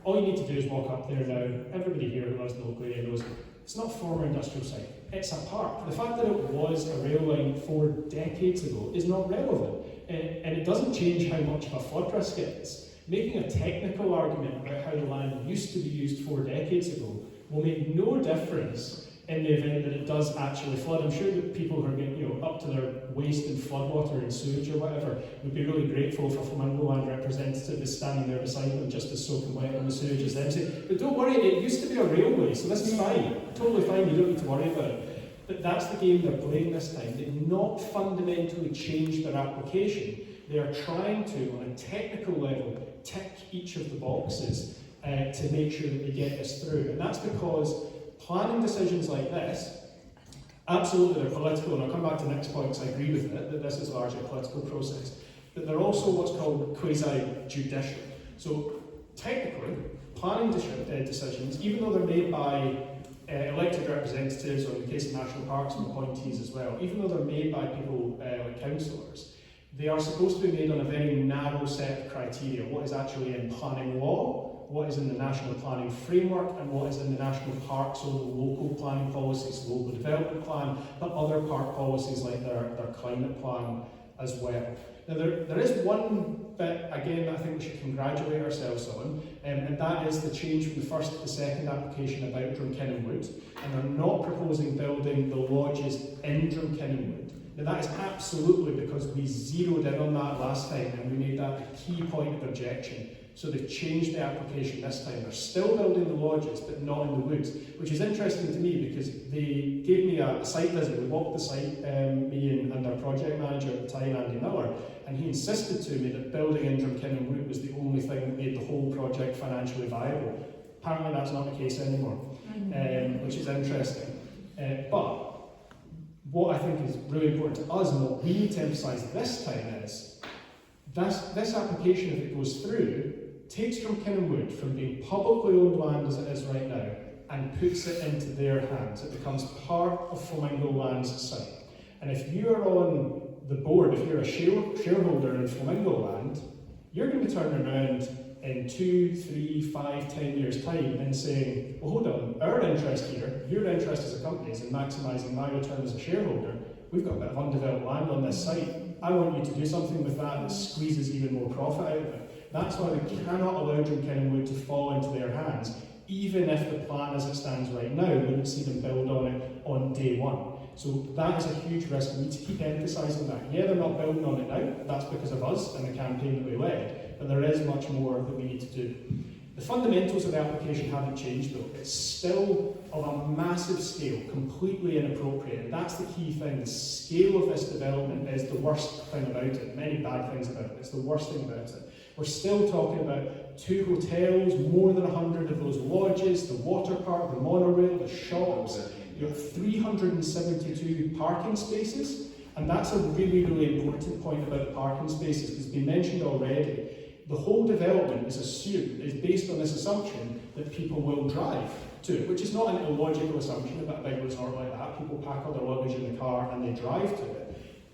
All you need to do is walk up there now. Everybody here who lives in Loch Lomond knows it's not a former industrial site, it's a park. The fact that it was a rail line 4 decades ago is not relevant, and it doesn't change how much of a flood risk it is. Making a technical argument about how the land used to be used 4 decades ago will make no difference in the event that it does actually flood. I'm sure that people who are getting up to their waist in floodwater and sewage or whatever would be really grateful for Flamingo Land representative is standing there beside them just as soaking wet in the sewage as them saying, but don't worry, it used to be a railway, so this is fine, totally fine, you don't need to worry about it. But that's the game they're playing this time. They've not fundamentally changed their application. They are trying to, on a technical level, tick each of the boxes to make sure that they get this through. And that's because planning decisions like this, absolutely they're political, and I'll come back to the next point because I agree with it, that this is largely a political process, but they're also what's called quasi-judicial. So technically, planning decisions, even though they're made by elected representatives, or in the case of national parks and appointees as well, even though they're made by people like councillors, they are supposed to be made on a very narrow set of criteria. What is actually in planning law, what is in the national planning framework, and what is in the national parks or the local planning policies, local development plan, but other park policies like their climate plan as well. Now there is one bit, again, that I think we should congratulate ourselves on, and that is the change from the first to the second application about Drumkinnon Wood, and they're not proposing building the lodges in Drumkinnon Wood. Now that is absolutely because we zeroed in on that last time and we made that a key point of objection. So they've changed the application this time. They're still building the lodges, but not in the woods, which is interesting to me because they gave me a site visit. We walked the site, me and their project manager at the time, Andy Miller, and he insisted to me that building in Drumkinnon Wood was the only thing that made the whole project financially viable. Apparently that's not the case anymore, which is interesting. But what I think is really important to us and what we need to emphasise this time is this application, if it goes through, takes Drumkinnon Wood from being publicly owned land as it is right now and puts it into their hands. It becomes part of Flamingo Land's site. And if you are on the board, if you're a shareholder in Flamingo Land, you're going to be turning around in 2, 3, 5, 10 years' time and saying, well, hold on, our interest here, your interest as a company is in maximising my return as a shareholder. We've got a bit of undeveloped land on this site. I want you to do something with that squeezes even more profit out of it. That's why we cannot allow Drumkinnon Wood to fall into their hands, even if the plan as it stands right now wouldn't see them build on it on day one. So that is a huge risk. We need to keep emphasising that. Yeah, they're not building on it now. That's because of us and the campaign that we led. But there is much more that we need to do. The fundamentals of the application haven't changed though. It's still of a massive scale, completely inappropriate. And that's the key thing. The scale of this development is the worst thing about it. Many bad things about it. It's the worst thing about it. We're still talking about 2 hotels, more than 100 of those lodges, the water park, the monorail, the shops. You have 372 parking spaces. And that's a really, really important point about the parking spaces, because it's been mentioned already. The whole development is based on this assumption that people will drive to it, which is not an illogical assumption about a big resort like that. People pack all their luggage in the car and they drive to it.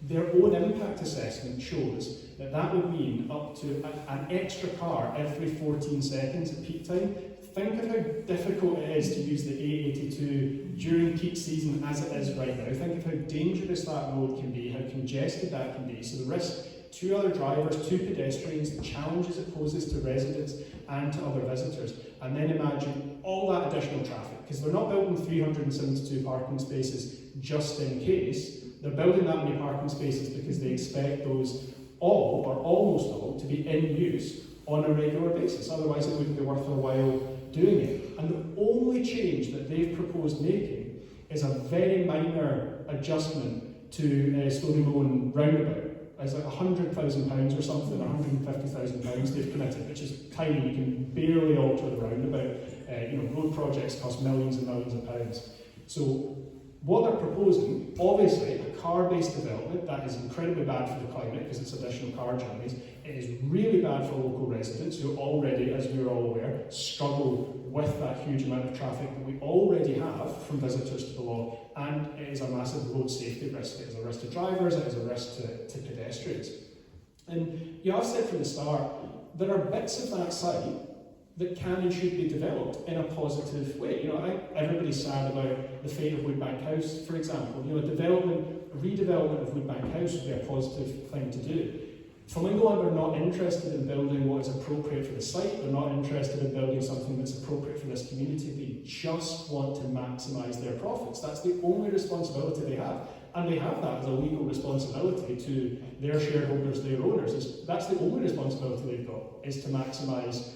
Their own impact assessment shows that that would mean up to an extra car every 14 seconds at peak time. Think of how difficult it is to use the A82 during peak season as it is right now. Think of how dangerous that road can be, how congested that can be. So the risk to other drivers, to pedestrians, the challenges it poses to residents and to other visitors. And then imagine all that additional traffic, because they're not building 372 parking spaces just in case. They're building that many parking spaces because they expect those all, or almost all, to be in use on a regular basis. Otherwise it wouldn't be worth their while doing it. And the only change that they've proposed making is a very minor adjustment to Stony Lone roundabout. It's like £100,000 or something, £150,000 they've committed, which is tiny. You can barely alter the roundabout. Road projects cost millions and millions of pounds. So what they're proposing, obviously, a car-based development, that is incredibly bad for the climate because it's additional car journeys. It is really bad for local residents who already, as we're all aware, struggle with that huge amount of traffic that we already have from visitors to the law, and it is a massive road safety risk. It is a risk to drivers, it is a risk to pedestrians. And I've said from the start, there are bits of that site that can and should be developed in a positive way. I think everybody's sad about the fate of Woodbank House, for example. A redevelopment of Woodbank House would be a positive thing to do. Flamingo Land are not interested in building what is appropriate for the site. They're not interested in building something that's appropriate for this community. They just want to maximise their profits. That's the only responsibility they have. And they have that as a legal responsibility to their shareholders, their owners. That's the only responsibility they've got, is to maximise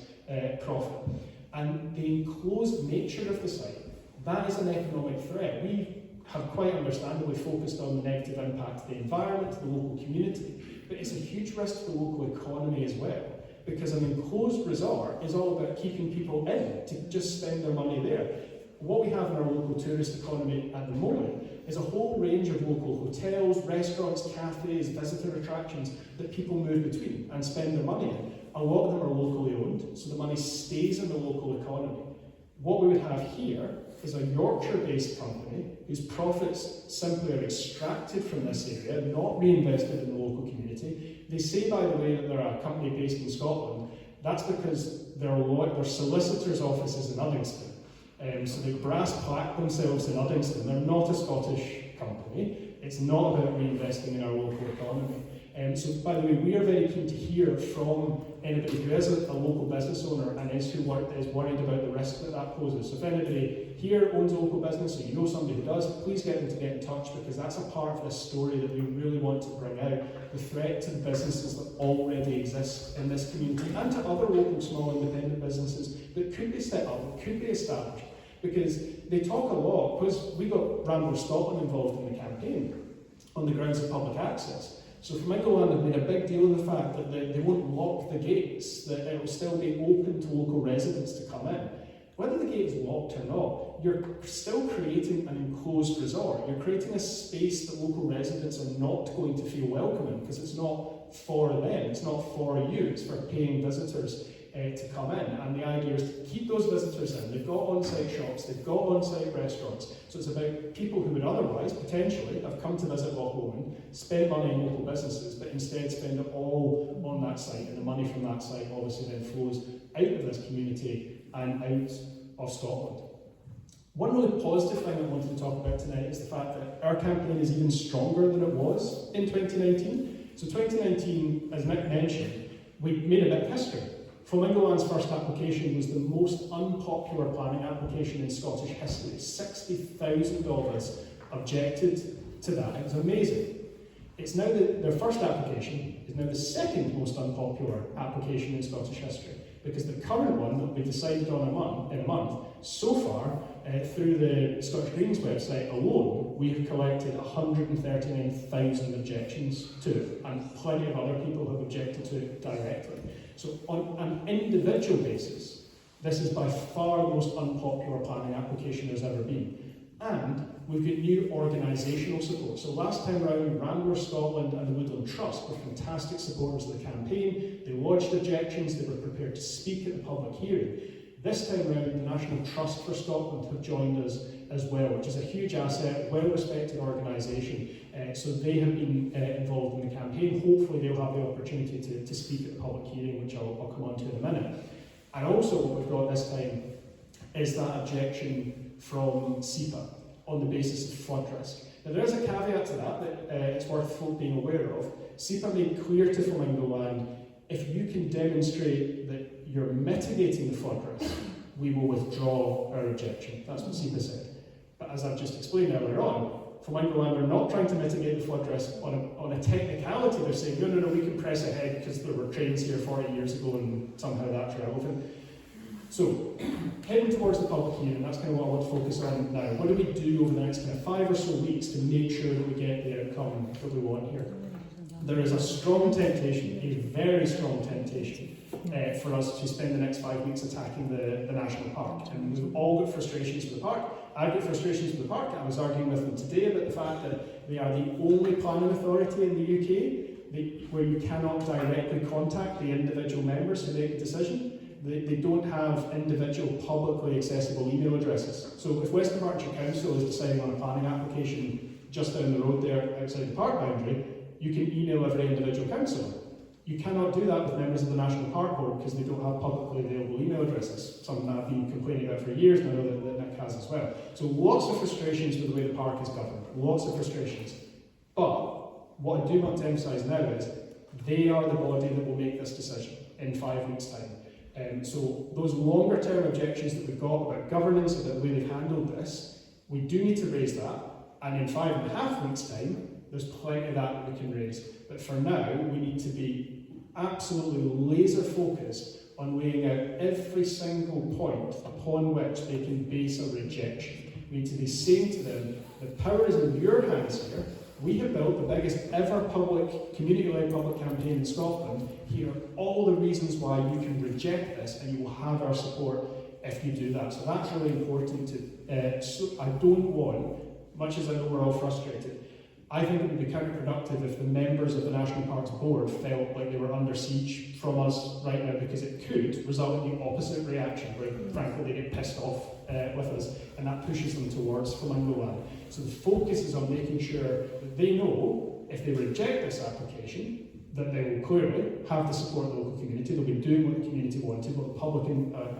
profit. And the enclosed nature of the site, that is an economic threat. We have quite understandably focused on the negative impact to the environment, to the local community, but it's a huge risk to the local economy as well, because an enclosed resort is all about keeping people in to just spend their money there. What we have in our local tourist economy at the moment is a whole range of local hotels, restaurants, cafes, visitor attractions that people move between and spend their money in. A lot of them are locally owned, so the money stays in the local economy. What we would have here is a Yorkshire-based company whose profits simply are extracted from this area, not reinvested in the local community. They say, by the way, that they're a company based in Scotland. That's because their solicitors' office is in Uddingston. So they brass plaque themselves in Uddingston. They're not a Scottish company. It's not about reinvesting in our local economy. So, by the way, we are very keen to hear from anybody who is a local business owner and is worried about the risk that poses. So if anybody here owns a local business, or you know somebody who does, please get them to get in touch, because that's a part of this story that we really want to bring out. The threat to the businesses that already exist in this community, and to other local small independent businesses that could be set up, that could be established. Because they talk a lot, because we got Ramblers Scotland involved in the campaign on the grounds of public access. So Flamingo Land have made a big deal of the fact that they won't lock the gates, that it will still be open to local residents to come in. Whether the gate is locked or not, you're still creating an enclosed resort. You're creating a space that local residents are not going to feel welcome in, because it's not for them, it's not for you, it's for paying visitors to come in. And the idea is to keep those visitors in. They've got on-site shops, they've got on-site restaurants. So it's about people who would otherwise, potentially, have come to visit Loch Lomond, spend money on local businesses, but instead spend it all on that site. And the money from that site obviously then flows out of this community and out of Scotland. One really positive thing I wanted to talk about tonight is the fact that our campaign is even stronger than it was in 2019. So 2019, as Mick mentioned, we made a bit of history. Flamingo Land's first application was the most unpopular planning application in Scottish history. 60,000 of us objected to that. It was amazing. It's now their first application is now the second most unpopular application in Scottish history, because the current one that we decided on in a month, so far, through the Scottish Greens website alone, we have collected 139,000 objections to it, and plenty of other people have objected to it directly. So on an individual basis, this is by far the most unpopular planning application there's ever been. And we've got new organisational support. So last time round, Ramblers Scotland and the Woodland Trust were fantastic supporters of the campaign. They lodged objections, they were prepared to speak at the public hearing. This time round, the National Trust for Scotland have joined us as well, which is a huge asset, well-respected organisation. So they have been involved in the campaign. Hopefully they'll have the opportunity to speak at the public hearing, which I'll come on to in a minute. And also what we've got this time is that objection from SEPA on the basis of flood risk. Now there is a caveat to that it's worth folk being aware of. SEPA made clear to Flamingo Land, if you can demonstrate that you're mitigating the flood risk, we will withdraw our objection. That's what SEPA said. But as I've just explained earlier on, Flamingo Land are not trying to mitigate the flood risk on a technicality. They're saying, no, we can press ahead because there were trains here 40 years ago and somehow that's relevant. So, heading towards the public hearing, that's kind of what I want to focus on now. What do we do over the next kind of 5 or so weeks to make sure that we get the outcome that we want here? There is a strong temptation, a very strong temptation, for us to spend the next 5 weeks attacking the national park. And we've all got frustrations with the park. I've got frustrations with the park. I was arguing with them today about the fact that they are the only planning authority in the UK where you cannot directly contact the individual members who make a decision. They don't have individual publicly accessible email addresses. So if Western Berkshire Council is deciding on a planning application just down the road there outside the park boundary, you can email every individual councillor. You cannot do that with members of the National Park Board because they don't have publicly available email addresses, something that I've been complaining about for years, and I know that Nick has as well. So lots of frustrations with the way the park is governed, lots of frustrations. But what I do want to emphasise now is they are the body that will make this decision in 5 weeks' time. So those longer term objections that we've got about governance, about the way they've handled this, we do need to raise that, and in 5.5 weeks' time, there's plenty of that we can raise. But for now, we need to be absolutely laser focused on weighing out every single point upon which they can base a rejection. We need to be saying to them, the power is in your hands here. We have built the biggest ever community-led public campaign in Scotland. Here are all the reasons why you can reject this, and you will have our support if you do that. So that's really important I don't want, much as I know we're all frustrated, I think it would be counterproductive if the members of the National Parks Board felt like they were under siege from us right now, because it could result in the opposite reaction, where frankly they get pissed off with us, and that pushes them towards Flamingo Land. So the focus is on making sure that they know if they reject this application, that they will clearly have the support of the local community, they'll be doing what the community wanted, what the public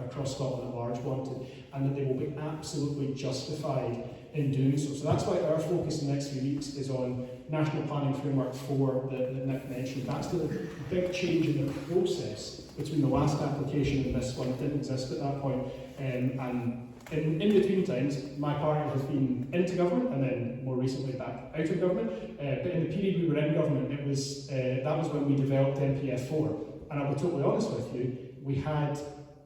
across Scotland at large wanted, and that they will be absolutely justified in doing so. So that's why our focus in the next few weeks is on national planning framework 4 that Nick mentioned. That's the big change in the process between the last application and this one. It didn't exist at that point. And in between times, my party has been into government and then more recently back out of government. But in the period we were in government, it was that was when we developed NPF 4. And I'll be totally honest with you, we had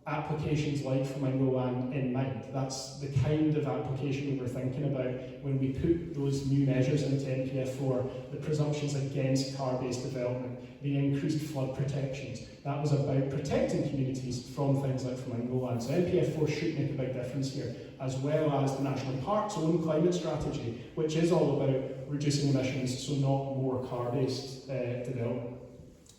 applications like Flamingo Land in mind. That's the kind of application we were thinking about when we put those new measures into NPF 4, the presumptions against car-based development, the increased flood protections. That was about protecting communities from things like Flamingo Land. So NPF 4 should make a big difference here, as well as the National Park's own climate strategy, which is all about reducing emissions, so not more car-based development.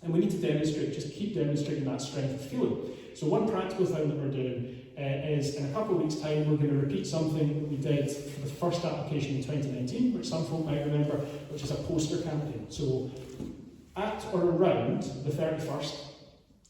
And we need to demonstrate, just keep demonstrating that strength of feeling. So one practical thing that we're doing is in a couple of weeks' time, we're going to repeat something that we did for the first application in 2019, which some folk might remember, which is a poster campaign. So at or around the 31st,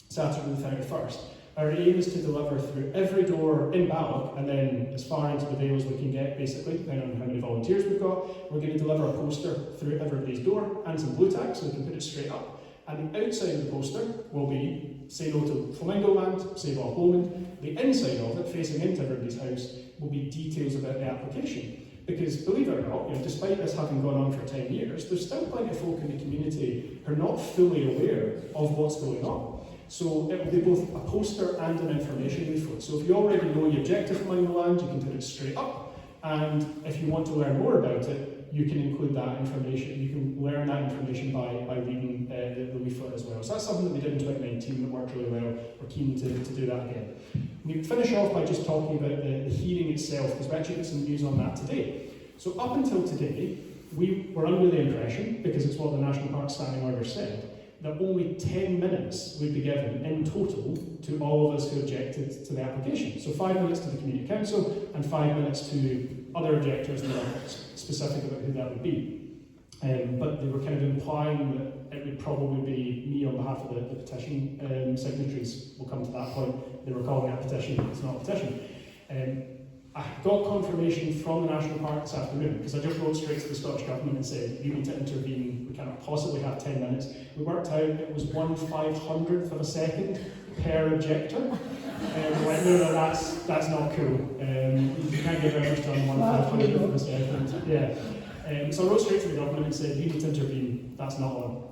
Saturday the 31st, our aim is to deliver through every door in Balloch and then as far into the Vale as we can get, basically, depending on how many volunteers we've got. We're going to deliver a poster through everybody's door and some blue tags so we can put it straight up. And the outside of the poster will be say no to Flamingo Land, say Loch Lomond. The inside of it, facing into everybody's house, will be details about the application. Because believe it or not, despite this having gone on for 10 years, there's still plenty of folk in the community who are not fully aware of what's going on. So it will be both a poster and an information leaflet. So if you already know you object to Flamingo Land, you can put it straight up. And if you want to learn more about it, you can include that information. You can learn that information by reading the leaflet as well. So that's something that we did in 2019 that worked really well. We're keen to do that again. We finish off by just talking about the hearing itself, because we actually got some news on that today. So up until today, we were under the impression, because it's what the National Park Standing Order said, that only 10 minutes would be given in total to all of us who objected to the application. So 5 minutes to the Community Council and 5 minutes to other objectors that are specific about who that would be. But they were kind of implying that it would probably be me on behalf of the petition signatories. We'll come to that point. They were calling it a petition, it's not a petition. I got confirmation from the National Park this afternoon, because I just wrote straight to the Scottish Government and said, you need to intervene, we cannot possibly have 10 minutes. We worked out it was 1/500th of a second per objector. Like, no, that's not cool. You can't get very much done 1/500th of a second. Yeah. So I wrote straight to the government and said, you need to intervene, that's not on.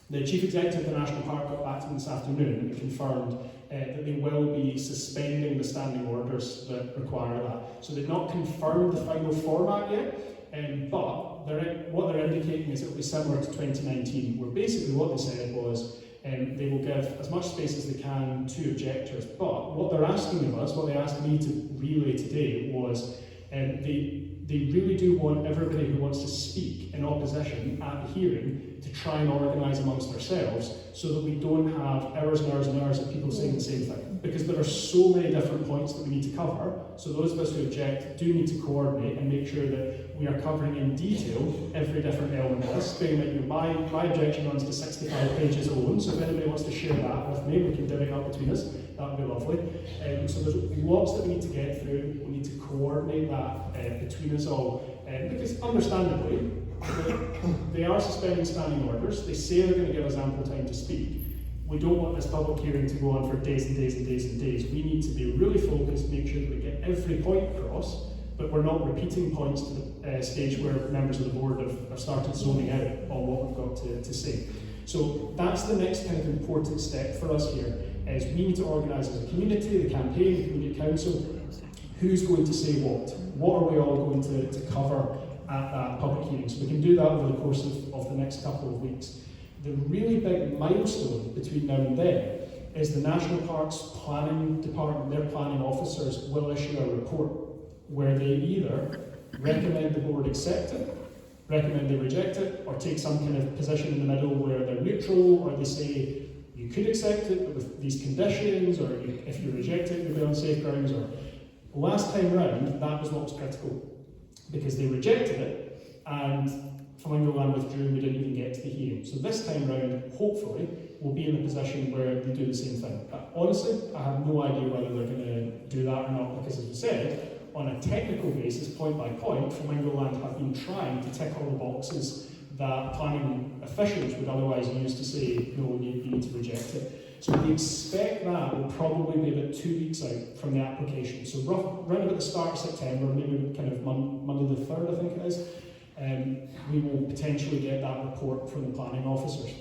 The Chief Executive of the National Park got back to me this afternoon and confirmed that they will be suspending the standing orders that require that. So they've not confirmed the final format yet, but what they're indicating is it will be similar to 2019, where basically what they said was they will give as much space as they can to objectors. But what they're asking of us, what they asked me to relay today was they really do want everybody who wants to speak in opposition at the hearing to try and organise amongst ourselves so that we don't have hours and hours and hours of people saying the same thing. Because there are so many different points that we need to cover, so those of us who object do need to coordinate and make sure that we are covering in detail every different element of this. Being that my objection runs to 65 pages alone, so if anybody wants to share that with me, we can divvy it up between us, that would be lovely. So there's lots that we need to get through, we need to coordinate that between us all, because understandably, they are suspending standing orders, they say they're going to give us ample time to speak. We don't want this public hearing to go on for days and days and days and days. We need to be really focused, make sure that we get every point across, but we're not repeating points to the stage where members of the board have started zoning out on what we've got to say. So that's the next kind of important step for us here, is we need to organise as a community, the campaign, the community council, who's going to say what? What are we all going to cover at that public hearing? So we can do that over the course of the next couple of weeks. The really big milestone between now and then is the National Parks Planning Department, their planning officers will issue a report where they either recommend the board accept it, recommend they reject it, or take some kind of position in the middle where they're neutral, or they say you could accept it but with these conditions, or if you reject it you'll be on safe grounds. Or last time round that was what was critical, because they rejected it, and Flamingo Land withdrew and we didn't even get to the hearing. So this time round, hopefully, we'll be in a position where they do the same thing. Honestly, I have no idea whether they're going to do that or not, because as we said, on a technical basis, point by point, Flamingo Land have been trying to tick all the boxes that planning officials would otherwise use to say, no, you need to reject it. So we expect that will probably be about 2 weeks out from the application. So round about the start of September, maybe kind of Monday the 3rd, I think it is, we will potentially get that report from the planning officers.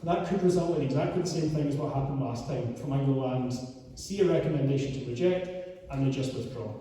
That could result in exactly the same thing as what happened last time. Flamingo Land see a recommendation to reject and they just withdraw.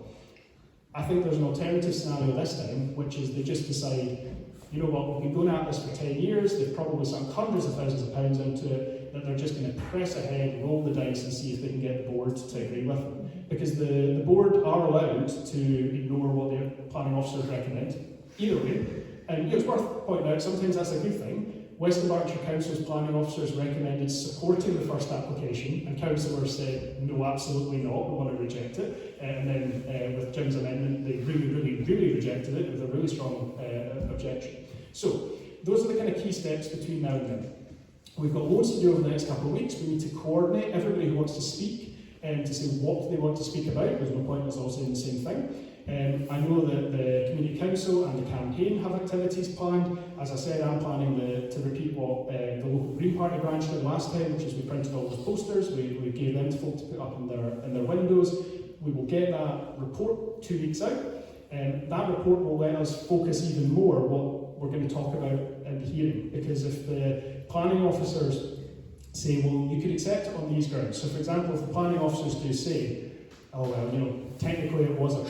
I think there's an alternative scenario this time, which is they just decide, you know what, we've been going at this for 10 years, they've probably sunk hundreds of thousands of pounds into it, that they're just going to press ahead, roll the dice and see if they can get the board to agree with them. Because the board are allowed to ignore what the planning officers recommend, either way. And it's worth pointing out, sometimes that's a good thing. Western Berkshire Council's planning officers recommended supporting the first application, and councillors said, no, absolutely not, we want to reject it. And then with Jim's amendment, they really rejected it with a really strong objection. So, those are the kind of key steps between now and then. We've got loads to do over the next couple of weeks. We need to coordinate everybody who wants to speak and to say what they want to speak about. There's no point in us all saying the same thing. I know that the Community Council and the campaign have activities planned. As I said, I'm planning to repeat what the local Green Party branch did last time, which is we printed all those posters, we gave them to folk to put up in their windows. We will get that report 2 weeks out, and that report will let us focus even more what we're going to talk about in the hearing. Because if the planning officers say, well, you could accept it on these grounds. So for example, if the planning officers do say, oh well, you know, technically it was a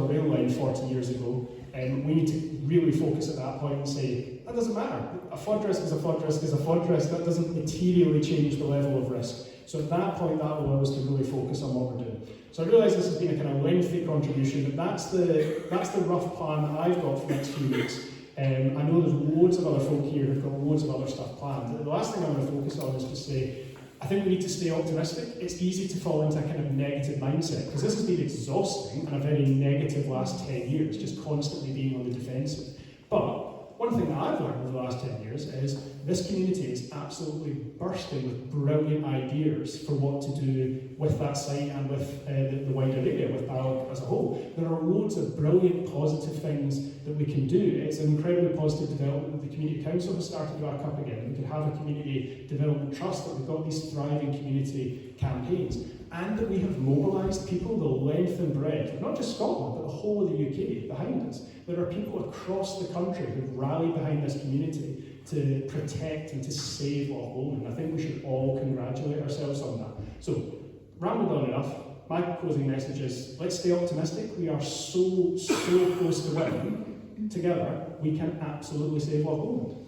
rail line 40 years ago, and we need to really focus at that point and say, that doesn't matter. A flood risk is a flood risk is a flood risk. That doesn't materially change the level of risk. So at that point, that will allow us to really focus on what we're doing. So I realise this has been a kind of lengthy contribution, but that's the rough plan that I've got for the next few weeks. I know there's loads of other folk here who've got loads of other stuff planned. The last thing I'm going to focus on is to say, I think we need to stay optimistic. It's easy to fall into a kind of negative mindset, because this has been exhausting and a very negative last 10 years, just constantly being on the defensive. But one thing that I've learned over the last 10 years is this community is absolutely bursting with brilliant ideas for what to do with that site and with the wider area, with Balloch as a whole. There are loads of brilliant positive things that we can do. It's an incredibly positive development. The Community Council has started back up again. We can have a community development trust, that we've got these thriving community campaigns, and that we have mobilised people the length and breadth, not just Scotland, but the whole of the UK behind us. There are people across the country who've rallied behind this community to protect and to save Loch Lomond. I think we should all congratulate ourselves on that. So, rambled on enough. My closing message is, let's stay optimistic. We are so close to winning. Together, we can absolutely save Loch Lomond.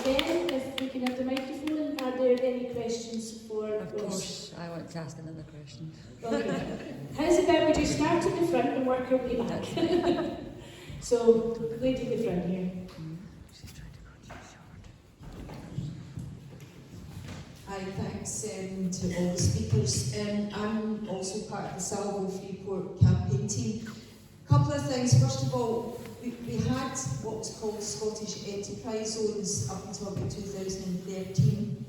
Again, if we can have the microphone, are there any questions for Of Ross? course, I want to ask another question. Okay. How's about we just start at the front and work our way back? So, lady in the front here. Hi, thanks to all the speakers. I'm also part of the Salvo Freeport campaign team. A couple of things. First of all, we had what was called Scottish Enterprise Zones up until about 2013.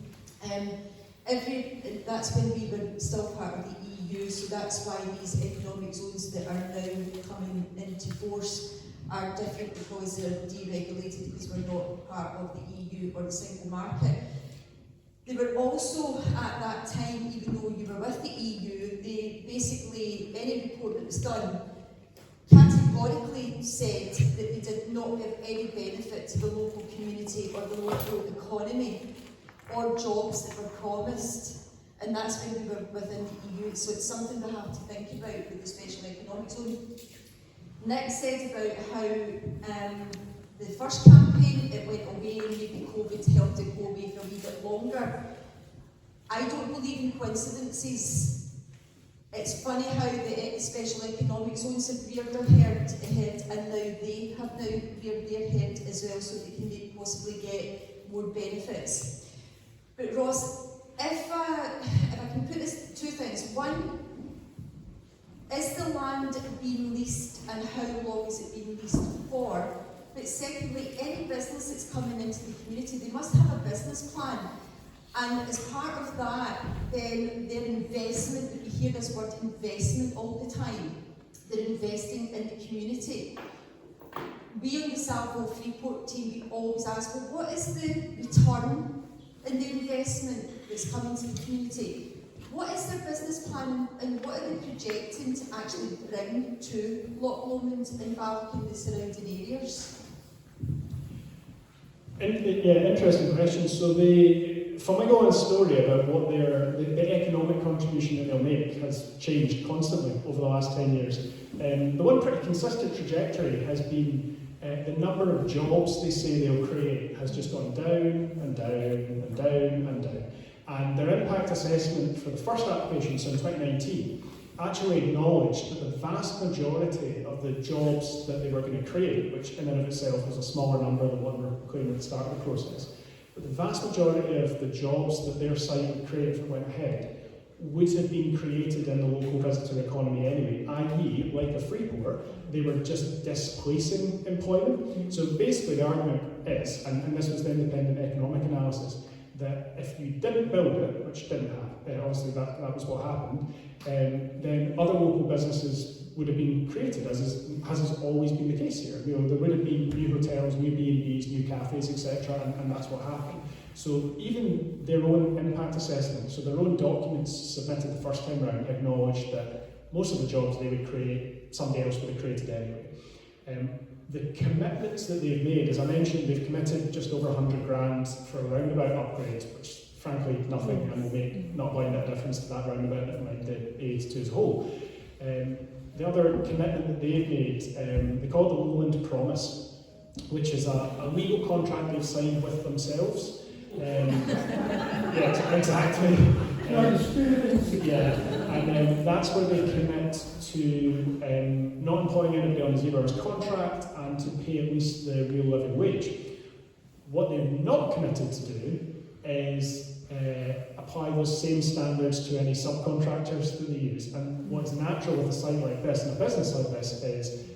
That's when we were still part of the EU, so that's why these economic zones that are now coming into force are different, because they're deregulated, because we're not part of the EU or the single market. They were also, at that time, even though you were with the EU, they basically, any report that was done, categorically said that they did not give any benefit to the local community or the local economy or jobs that were promised. And that's when we were within the EU, so it's something we have to think about with the special economic zone. Nick said about how the first campaign, it went away, and maybe COVID helped it go away for a wee bit longer. I don't believe in coincidences. It's funny how the special economic zones have reared their head and now they have reared their head as well, so they can possibly get more benefits. But Ross, if I can put this, two things. One, is the land being leased and how long is it being leased for? But secondly, any business that's coming into the community, they must have a business plan. And as part of that, then their investment, we hear this word investment all the time, they're investing in the community. We on the Salvo Freeport team, we always ask, well, what is the return in the investment that's coming to the community? What is their business plan and what are they projecting to actually bring to Loch Lomond and Balcon and the surrounding areas? Interesting question. So Flamingo and story about what the economic contribution that they'll make has changed constantly over the last 10 years. The one pretty consistent trajectory has been the number of jobs they say they'll create has just gone down and down and down and down. And their impact assessment for the first application, so in 2019, actually acknowledged that the vast majority of the jobs that they were going to create, which in and of itself was a smaller number than what we were claiming at the start of the process, but the vast majority of the jobs that their site would create if it went ahead would have been created in the local visitor economy anyway, i.e., like a Freeport, they were just displacing employment. So basically the argument is, and this was the independent economic analysis, that if you didn't build it, which didn't happen, obviously that was what happened, then other local businesses would have been created, as has always been the case here. You know, there would have been new hotels, new B&Bs, new cafes, etc., and that's what happened. So even their own impact assessment, so their own documents submitted the first time round, acknowledged that most of the jobs they would create, somebody else would have created anyway. The commitments that they've made, as I mentioned, they've committed just over 100 grand for a roundabout upgrade, which frankly nothing and will make not one bit of difference to that roundabout, never mind the A82 as a whole. The other commitment that they've made, they call it the Lowland Promise, which is a legal contract they've signed with themselves. Yeah, exactly. And that's where they commit to not employing anybody on a 0 hours contract and to pay at least the real living wage. What they're not committed to do is apply those same standards to any subcontractors that they use. And what's natural with a site like this and a business like this is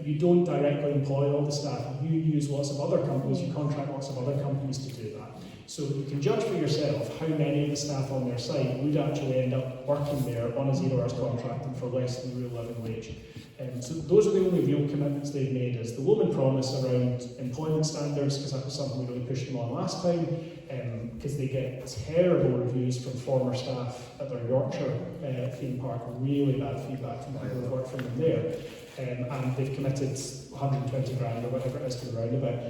you don't directly employ all the staff. You use lots of other companies, you contract lots of other companies to do that. So you can judge for yourself how many of the staff on their site would actually end up working there on a 0 hours contract and for less than the real living wage. So those are the only real commitments they've made, is the Lowland Promise around employment standards, because that was something we really pushed them on last time, because they get terrible reviews from former staff at their Yorkshire theme park, really bad feedback from people who work for them there. And they've committed 120 grand or whatever it is to the roundabout.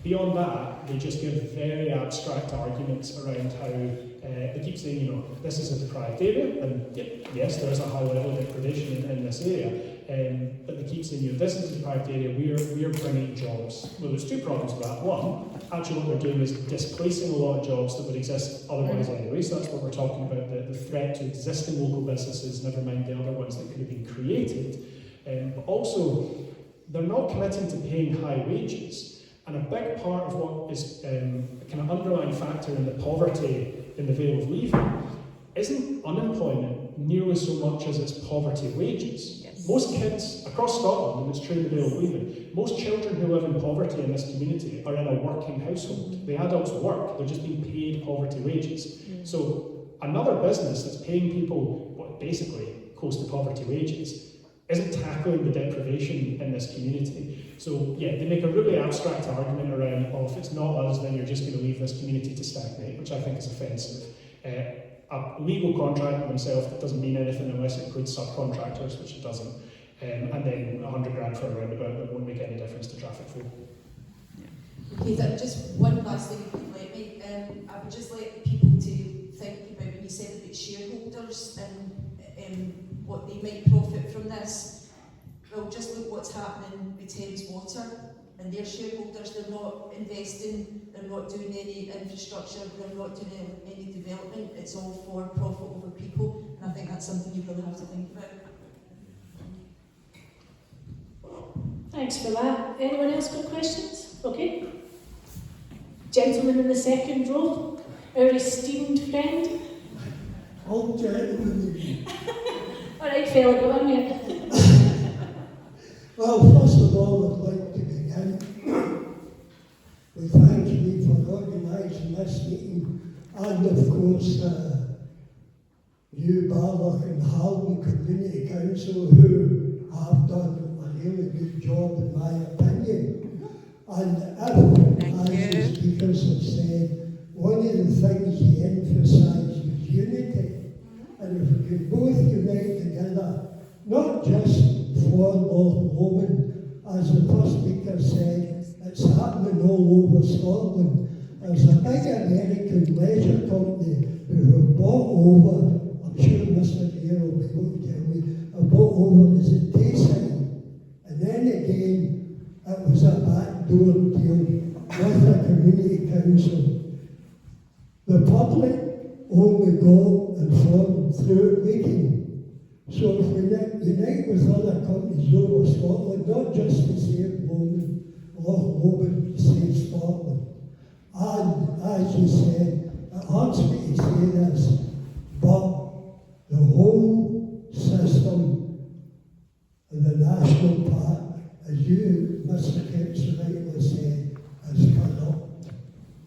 Beyond that, they just give very abstract arguments around how they keep saying, you know, this is a deprived area, and yes, there is a high level of degradation in this area, but they keep saying, you know, this is a deprived area, we are bringing jobs. Well, there's two problems with that. One, actually what they're doing is displacing a lot of jobs that would exist otherwise anyway, so that's what we're talking about, the threat to existing local businesses, never mind the other ones that could have been created. But also, they're not committing to paying high wages. And a big part of what is a kind of underlying factor in the poverty in the Vale of Leven isn't unemployment nearly so much as it's poverty wages. Yes. Most kids across Scotland, and it's true in the Vale of Leven, most children who live in poverty in this community are in a working household. The adults work, they're just being paid poverty wages. So another business that's paying people basically close to poverty wages isn't tackling the deprivation in this community. So yeah, they make a really abstract argument around, oh, if it's not us, then you're just going to leave this community to stagnate, which I think is offensive. A legal contract with themselves that doesn't mean anything unless it includes subcontractors, which it doesn't. And then 100 grand for a roundabout that won't make any difference to traffic flow. Okay, that just one last thing, if you'd let me. I would just like people to think about when you said about shareholders and what they might profit from this. Well, just look what's happening with Thames Water and their shareholders. They're not investing, they're not doing any infrastructure, they're not doing any development. It's all for profit over people, and I think that's something you really have to think about. Thanks for that. Anyone else got questions? Okay. Gentleman in the second row, our esteemed friend. Old gentleman. All right, fella, go on here. Well, first of all, I'd like to begin with thanking you for organising this meeting, and of course, you, Barlock and Halton Community Council, who have done a really good job, in my opinion. And as the speakers have said, one of the things you emphasise is unity. And if we could both unite together, not just for Loch Lomond, as the first speaker said, it's happening all over Scotland. There's a big American leisure company who have bought over, I'm sure Mr. Greer will be able to tell me, have bought over, is it Tayside? And then again, it was a backdoor deal with a community council. The public only go informed through leaking. So if we unite with other companies over Scotland, not just to save Loch Lomond, to save Scotland. And as you said, it hurts me to say this, but the whole system of the national park, as you, Mr. Kempe, rightly said, is corrupt.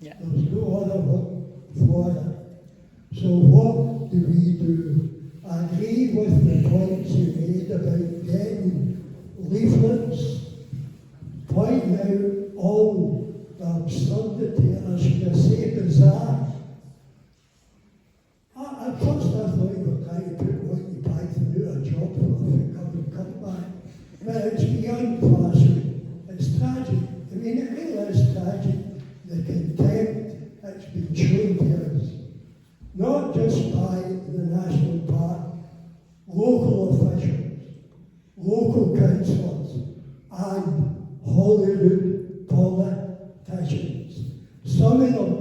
Yeah. There's no other word for it. So what do? I agree with the points you made about getting leaflets, pointing out all the absurdity, or should I say bizarre. At first I thought you were trying to put Whitney Python out a job for a come back. But it's beyond classroom. It's tragic. I mean, it really is tragic, the contempt that's been shown to us. Not just by the national park, local officials, local councillors, and Holyrood politicians. Some of them,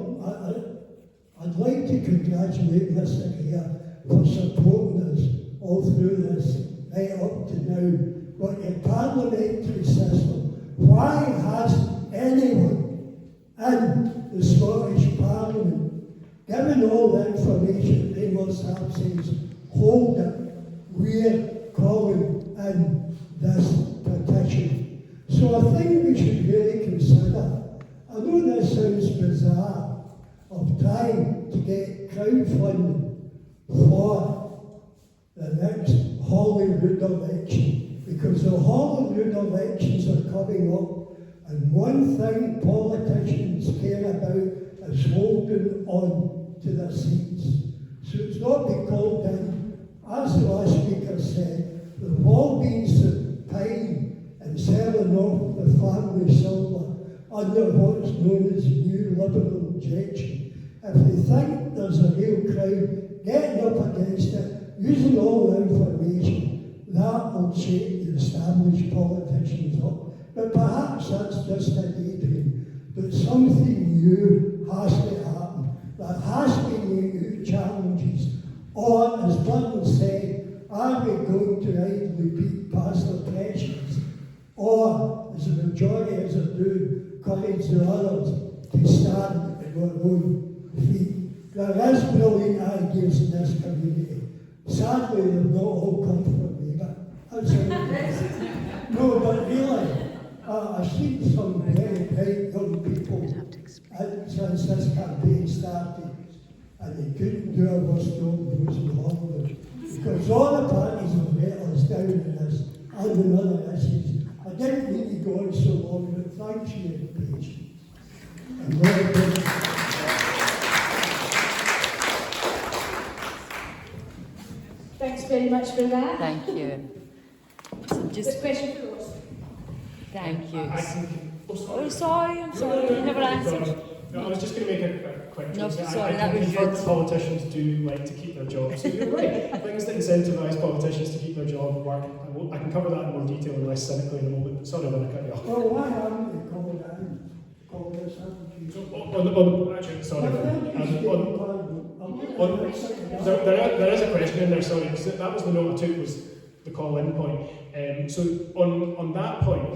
I'd like to congratulate Mr. Greer for supporting us all through this, right up to now. But your parliamentary system, why has anyone in the Scottish Parliament, given all the information they must have, says, hold it, we're calling in this petition. So I think we should really consider, I know this sounds bizarre, of trying to get crowdfunding for the next Holyrood election, because the Holyrood elections are coming up, and one thing politicians care about is holding on to their seats. So it's not be called in, as the last speaker said, they've all been supine and selling off the family silver under what's known as new liberal injection. If they think there's a real crowd getting up against it, using all the information, that will shake the established politicians up. But perhaps that's just a daydream. But something new has to happen. There has to be new challenges. Or, as Burton said, are we going to idly beat past the pressures? Or, as the majority as are doing, encourage the others to stand on their own feet? There is brilliant ideas in this community. Sadly, they've not all come from me, but that's okay. No, but really, I've seen some very bright young people since this campaign started, and they couldn't do a worse job than those in Hollywood. Because all the parties have let us down in this and in other issues. I didn't mean to go on so long, but thanks for your patience. And well done. Thanks very much for that. Thank you. So Just question for us. thank you. Oh, sorry, I'm sorry, you never answered. No, I was just going to make a quick No, joke. sorry, I that can was confirm good. that politicians do like to keep their jobs. So you're right. Things that incentivise politicians to keep their job work. I can cover that in more detail and less cynically in a moment. Sorry when I cut you off. Well, why haven't they called in? Called this application? Actually, sorry. There is a question in there, sorry, because that was the note I took, was the call-in point. So on that point,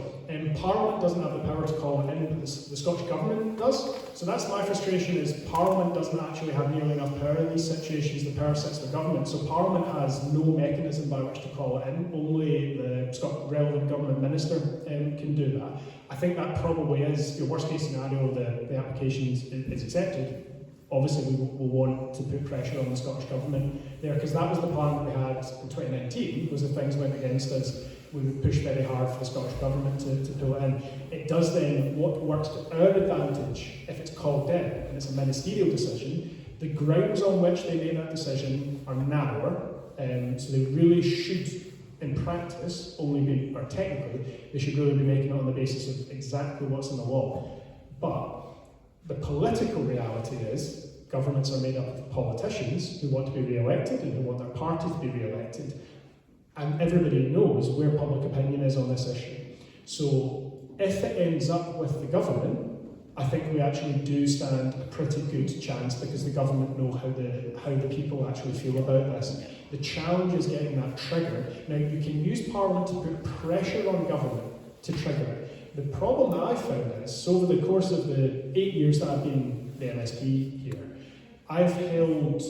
Parliament doesn't have the power to call it in, but the Scottish Government does. So that's my frustration, is Parliament doesn't actually have nearly enough power in these situations. The power sits with Government. So Parliament has no mechanism by which to call it in. Only the relevant Government Minister can do that. I think that probably is your worst case scenario. The application is accepted. Obviously, we will want to put pressure on the Scottish Government there, because that was the plan that we had in 2019, was if things went against us, we would push very hard for the Scottish Government to pull it in. It does then, what works to our advantage, if it's called in, and it's a ministerial decision, the grounds on which they make that decision are narrower, so they really should, in practice, only be, or technically, they should really be making it on the basis of exactly what's in the law. But the political reality is governments are made up of politicians who want to be re-elected and who want their party to be re-elected. And everybody knows where public opinion is on this issue. So if it ends up with the government, I think we actually do stand a pretty good chance, because the government know how the people actually feel about this. The challenge is getting that trigger. Now, you can use Parliament to put pressure on government to trigger it. The problem that I found is, so over the course of the 8 years that I've been the MSP here, I've held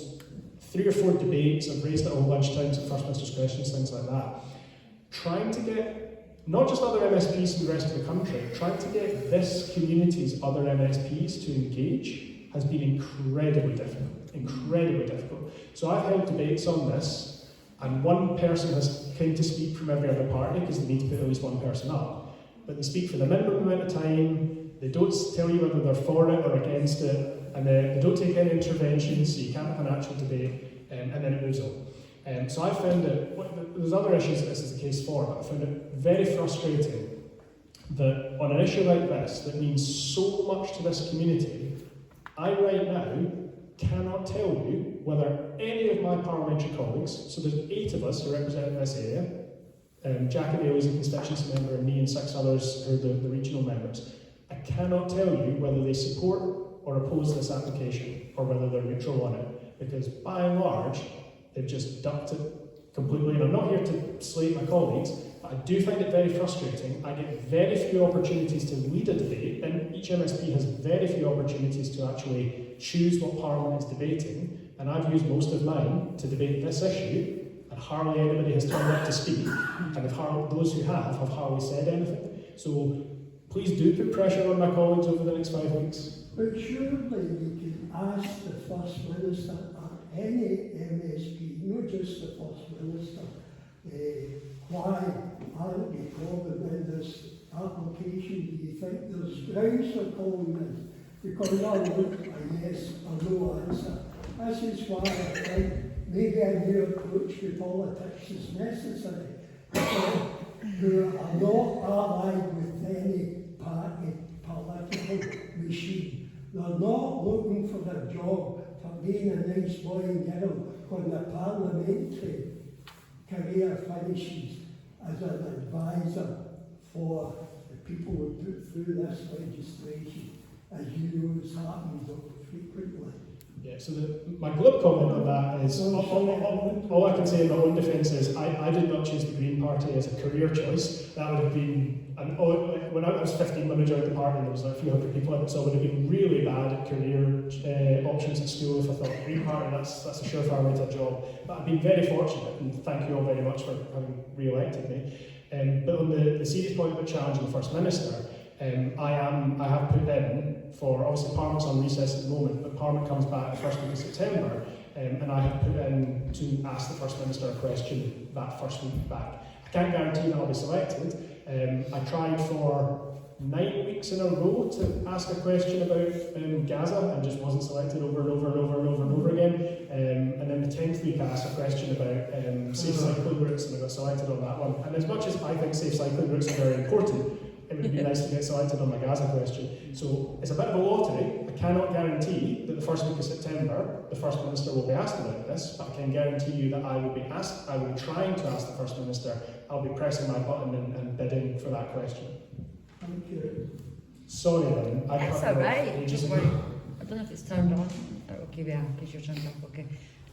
3 or 4 debates, I've raised it a whole bunch of times at First Minister's Questions, things like that, trying to get, not just other MSPs from the rest of the country, trying to get this community's other MSPs to engage has been incredibly difficult. So I've held debates on this, and one person has come to speak from every other party, because they need to put at least one person up. But they speak for the minimum amount of time, they don't tell you whether they're for it or against it, and they don't take any interventions, so you can't have an actual debate, and then it moves on. So I found it, there's other issues that this is the case for, but I found it very frustrating that on an issue like this, that means so much to this community, I right now cannot tell you whether any of my parliamentary colleagues, so there's 8 of us who represent this area, Jackie Bailey is a constituency member, and me and 6 others who are the regional members. I cannot tell you whether they support or oppose this application, or whether they're neutral on it, because by and large, they've just ducked it completely. And I'm not here to slate my colleagues, but I do find it very frustrating. I get very few opportunities to lead a debate, and each MSP has very few opportunities to actually choose what Parliament is debating, and I've used most of mine to debate this issue, and hardly anybody has turned up to speak, and those who have hardly said anything. So please do put pressure on my colleagues over the next 5 weeks. But surely you can ask the First Minister at any MSP, not just the First Minister, why aren't you calling in this application? Do you think there's grounds for calling in? Because I look a yes or no answer. This is why I think maybe a new approach to politics is necessary, who are not allied with any party political machine. They're not looking for a job for being a nice boy and girl when the parliamentary career finishes as an advisor for the people who put through this legislation, as you know has happened frequently. Yeah, so my glib comment on that is, all I can say in my own defence is, I did not choose the Green Party as a career choice. That would have been, when I was 15 when I joined the party, there was a few hundred people in it, so I would have been really bad at career options at school if I thought Green Party, that's a surefire way to a job. But I've been very fortunate, and thank you all very much for having re-elected me. But on the serious point about challenging the First Minister, I have put in for, obviously Parliament's on recess at the moment, but Parliament comes back the first week of September, and I have put in to ask the First Minister a question that first week back. I can't guarantee that I'll be selected. I tried for 9 weeks in a row to ask a question about Gaza and just wasn't selected over and over again. And then the 10th week I asked a question about safe cycling routes, and I got selected on that one. And as much as I think safe cycling routes are very important, it would be nice to get selected on my Gaza question. So it's a bit of a lottery. I cannot guarantee that the first week of September the First Minister will be asked about this, but I can guarantee you that I will be trying to ask the First Minister. I'll be pressing my button and bidding for that question. Thank you. Sorry, Lynn. That's all right. Just wait. I don't know if it's turned on. Okay, yeah, because you're turned off. Okay.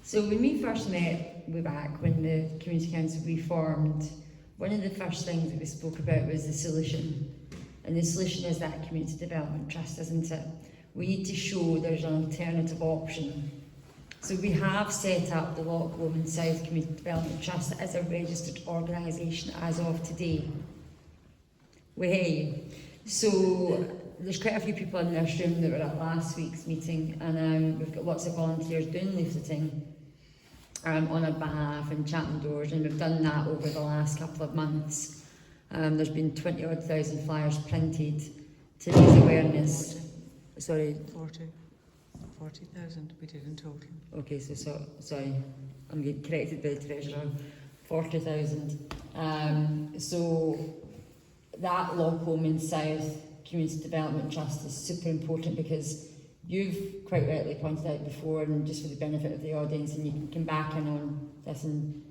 So when we first met way back, when the Community Council reformed, one of the first things that we spoke about was the solution. And the solution is that Community Development Trust, isn't it? We need to show there's an alternative option. So we have set up the Loch Lomond South Community Development Trust as a registered organisation as of today. So there's quite a few people in this room that were at last week's meeting, and we've got lots of volunteers doing leafleting on our behalf and chatting doors, and we've done that over the last couple of months. There's been 20-odd thousand flyers printed to raise awareness. Sorry. 40,000 we did in total. Okay, sorry, I'm getting corrected by the Treasurer. 40,000. So that Loch Lomond South Community Development Trust is super important, because you've quite rightly pointed out before, and just for the benefit of the audience, and you can come back in on this and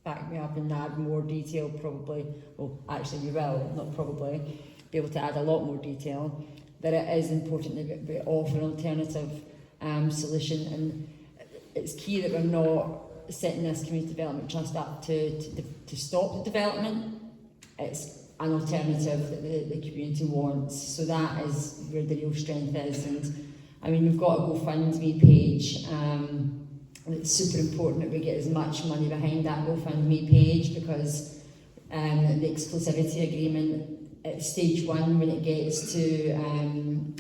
back me up and add more detail probably, well actually you will, not probably, be able to add a lot more detail, that it is important that we offer an alternative solution, and it's key that we're not setting this Community Development Trust up to stop the development. It's an alternative that the community wants, so that is where the real strength is. And I mean, we've got a GoFundMe page. It's super important that we get as much money behind that GoFundMe page, because the exclusivity agreement at stage 1, when it gets to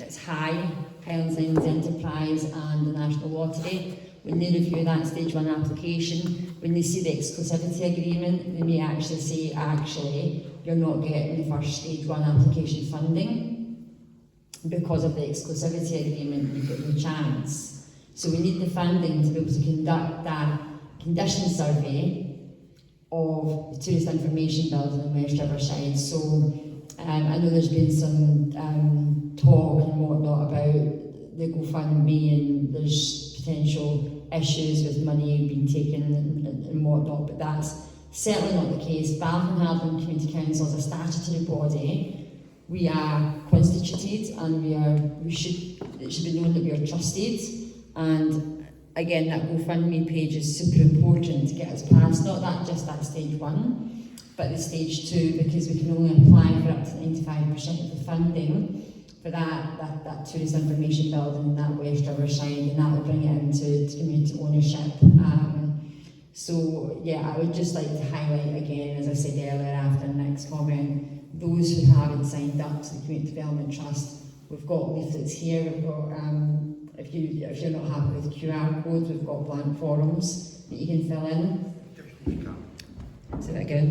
its high, Highlands Lanes Enterprise and the National Lottery, when they review that stage 1 application, when they see the exclusivity agreement, they may actually say, actually, you're not getting the first stage 1 application funding. Because of the exclusivity agreement, you've got no chance. So we need the funding to be able to conduct that condition survey of the tourist information building in West Riverside. So I know there's been some talk and whatnot about the GoFundMe, and there's potential issues with money being taken and whatnot, but that's certainly not the case. Ballymonhaven Community Council is a statutory body. We are constituted, and it should be known that we are trusted. And again, that GoFundMe page is super important to get us past not just that stage 1, but the stage 2, because we can only apply for up to 95% of the funding for that tourist information building in that West Riverside, and that will bring it into community ownership. So yeah, I would just like to highlight again, as I said earlier after Nick's comment, those who haven't signed up to the Community Development Trust, we've got leaflets here, we've got, if you're not happy with QR codes, we've got blank forms that you can fill in. Say that again.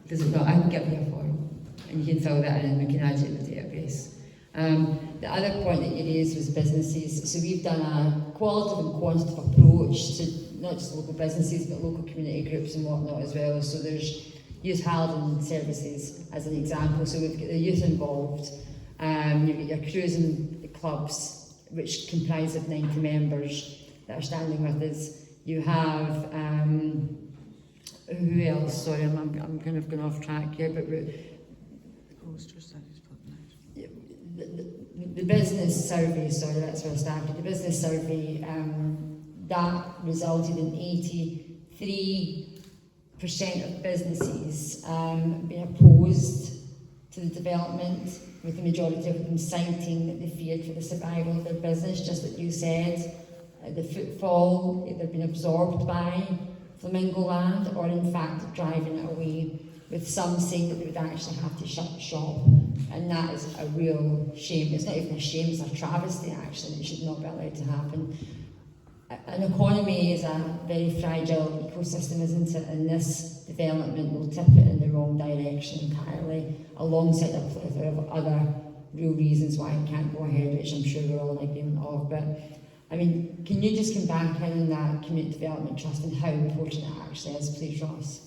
Does it not? I can give you a form, and you can fill that in, and we can add it in the database. The other point that you raised was businesses. So we've done a qualitative and quantitative approach to not just local businesses, but local community groups and whatnot as well. So there's Youth Haldon Services as an example. So we've got the youth involved. You've got your cruising clubs, which comprise of 90 members that are standing with us. You have who else? Sorry, I'm kind of going off track here, but Posters that is put out. the business survey, sorry, that's where I started. The business survey, that resulted in 83% of businesses being opposed to the development, with the majority of them citing that they feared for the survival of their business, just like you said. The footfall either being absorbed by Flamingo Land or in fact driving it away, with some saying that they would actually have to shut the shop. And that is a real shame. It's not even a shame, it's a travesty actually. It should not be allowed to happen. An economy is a very fragile ecosystem, isn't it? And this development will tip it in the wrong direction entirely, alongside a plethora of other real reasons why it can't go ahead, which I'm sure we're all in agreement of. But I mean, can you just come back in on that Community Development Trust and how important it actually is, please, Ross?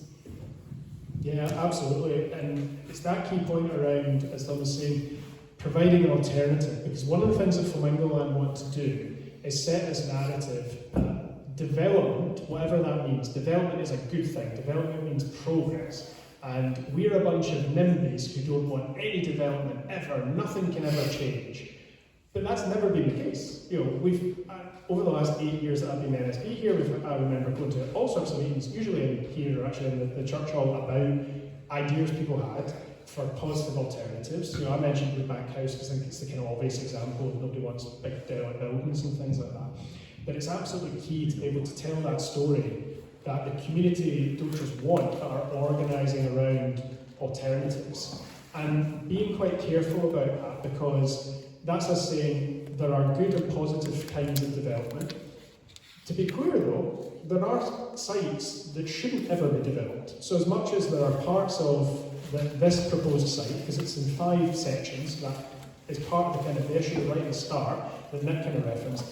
Yeah, absolutely. And it's that key point around, as Tom was saying, providing an alternative. Because one of the things that Flamingo Land want to do is set this narrative that development, whatever that means, development is a good thing. Development means progress. And we're a bunch of NIMBYs who don't want any development ever. Nothing can ever change. But that's never been the case. You know, we've over the last 8 years that I've been NSP here, I remember going to all sorts of meetings, usually in here or actually in the church hall, about ideas people had for positive alternatives. You know, I mentioned Wood Bank House because I think it's the kind of obvious example of nobody wants big derelict buildings and things like that. But it's absolutely key to be able to tell that story that the community don't just want, but are organising around alternatives. And being quite careful about that, because that's us saying there are good and positive kinds of development. To be clear though, there are sites that shouldn't ever be developed. So as much as there are parts of this proposed site, because it's in 5 sections, that is part of the kind of the issue right at the start that Nick kind of referenced.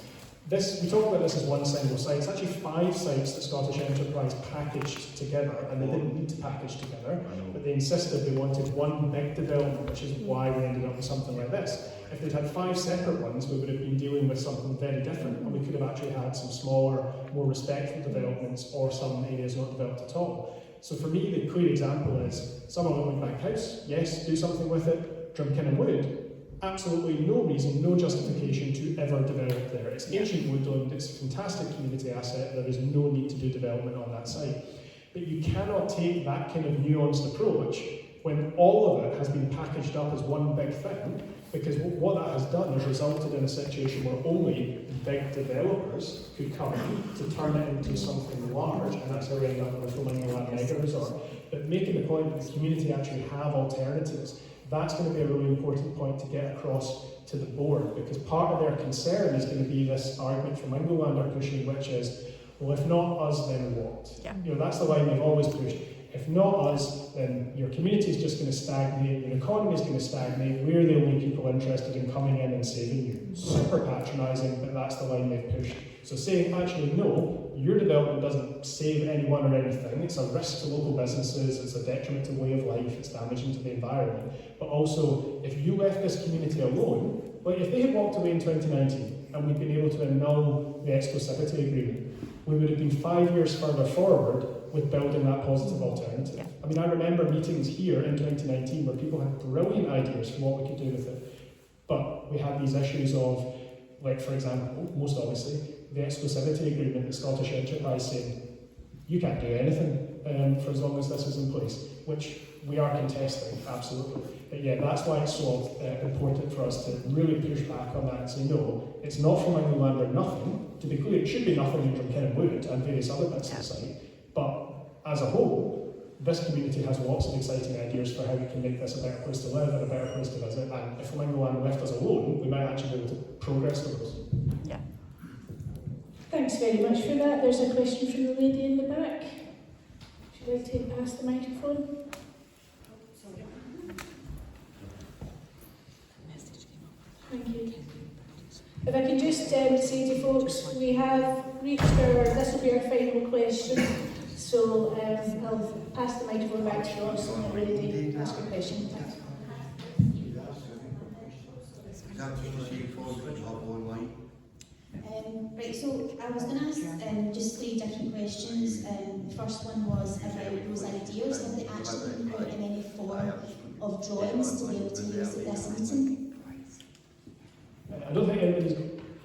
We talk about this as one single site. It's actually 5 sites that Scottish Enterprise packaged together, and they didn't need to package together, but they insisted they wanted one big development, which is why we ended up with something like this. If they'd had 5 separate ones, we would have been dealing with something very different, and we could have actually had some smaller, more respectful developments, or some areas not developed at all. So for me, the clear example is someone at Wood Bank House, yes, do something with it. Drumkinnon Wood, absolutely no reason, no justification to ever develop there. It's ancient woodland, it's a fantastic community asset, there is no need to do development on that site. But you cannot take that kind of nuanced approach when all of it has been packaged up as one big thing, because what that has done is resulted in a situation where only big developers could come to turn it into something large, and that's how we end up with the Land Mega Resort. But making the point that the community actually have alternatives, that's going to be a really important point to get across to the board, because part of their concern is going to be this argument from England are pushing, which is, well, if not us, then what? Yeah. You know, that's the line they've always pushed. If not us, then your community is just going to stagnate, your economy is going to stagnate, we're the only people interested in coming in and saving you. Super patronising, but that's the line they've pushed. So saying, actually, no, your development doesn't save anyone or anything, it's a risk to local businesses, it's a detriment to way of life, it's damaging to the environment. But also, if you left this community alone, like if they had walked away in 2019 and we'd been able to annul the exclusivity agreement, we would have been 5 years further forward with building that positive alternative. Yeah. I mean, I remember meetings here in 2019 where people had brilliant ideas for what we could do with it, but we had these issues of, like for example, most obviously, the exclusivity agreement that Scottish Enterprise saying, you can't do anything for as long as this is in place, which we are contesting, absolutely. But yeah, that's why it's so important for us to really push back on that and say, no, it's not from England or nothing. To be clear, it should be nothing in Drumkinnon Wood and various other bits of the site, but as a whole, this community has lots of exciting ideas for how we can make this a better place to live and a better place to visit, and if England left us alone, we might actually be able to progress those. Yeah. Thanks very much for that. There's a question from the lady in the back. Would you like to pass the microphone? Thank you. If I can just say to folks, we have reached this will be our final question, so I'll pass the microphone back to Ross and let Lady ask a question. Thanks. Right, so I was going to ask just 3 different questions. The first one was about those ideas. Have they actually been put in any form of drawings to be able to use at this meeting? I don't think anybody's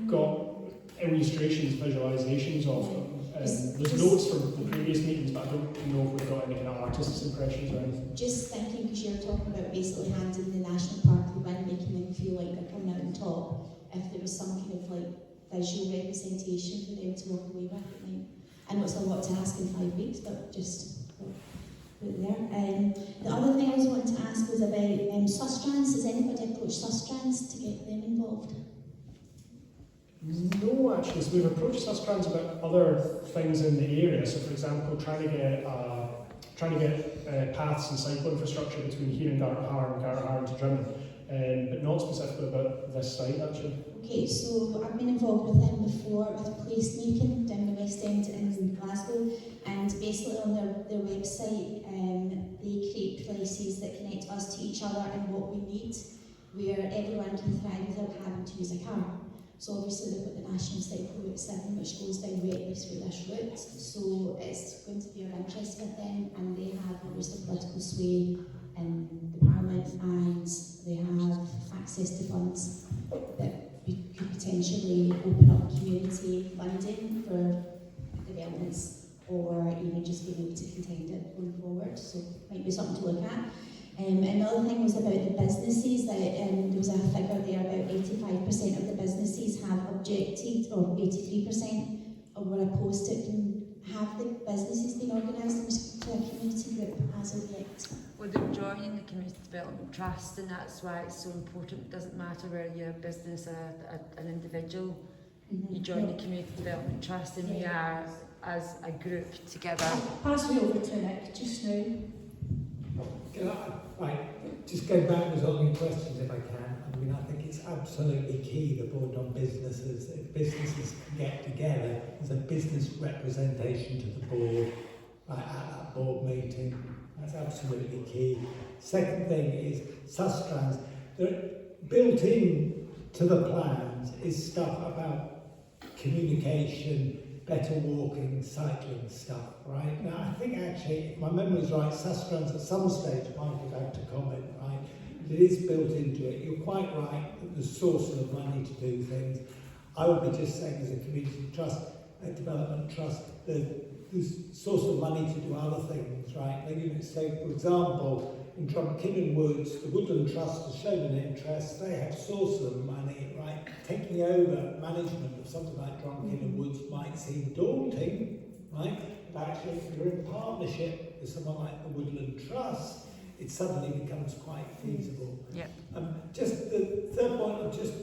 got illustrations, visualisations of them. There's notes from the previous meetings, but I don't know if we've got any kind of artist's impressions or anything. Just thinking, because you're talking about basically handing the national park the win, making them feel like they're coming out on top, if there was some kind of like visual representation for them to walk away with at night. I know it's a lot to ask in 5 weeks, but just put it there. The other thing I was wanting to ask was about Sustrans. Has anybody approached Sustrans to get them involved? No, actually. So we've approached Sustrans about other things in the area. So, for example, trying to get paths and cycle infrastructure between here and Gartahar and Gartahar to Drimmen, but not specifically about this site, actually. Okay, so I've been involved with them before with placemaking down the West End in Glasgow, and basically on their website they create places that connect us to each other and what we need, where everyone can thrive without having to use a car. So obviously they've got the National Cycle Route 7 which goes directly through this route, so it's going to be of interest with them, and they have obviously political sway in the Parliament and they have access to funds that potentially open up community funding for developments, or even just being able to contend it going forward. So might be something to look at. Another thing was about the businesses, that there was a figure there about 85% of the businesses have objected, or 83% were opposed to it. Have the businesses been organised into a community group as of yet? Well, they're joining the Community Development Trust, and that's why it's so important. It doesn't matter whether you're a business or an individual. You join the Community Development Trust, and we are, as a group, together. Pass me over to Nick just now. Right, just go backwards on your questions if I can. I mean, I think it's absolutely key, the board on businesses. If businesses can get together, there's a business representation to the board at that board meeting. That's absolutely key. Second thing is Sustrans. Built in to the plans is stuff about communication, better walking, cycling stuff, right? Now, I think actually, if my memory's right, Sustrans at some stage might have had to comment, right? It is built into it. You're quite right that the source of the money to do things. I would be just saying as a community trust, a development trust, the source of money to do other things, right? Like, you know, say, for example, in Drumkinnon Woods, the Woodland Trust has shown an interest. They have source of money, right? Taking over management of something like Drumkinnon Woods might seem daunting, right? But actually, if you're in partnership with someone like the Woodland Trust, it suddenly becomes quite feasible. Yep. Just the third point, of just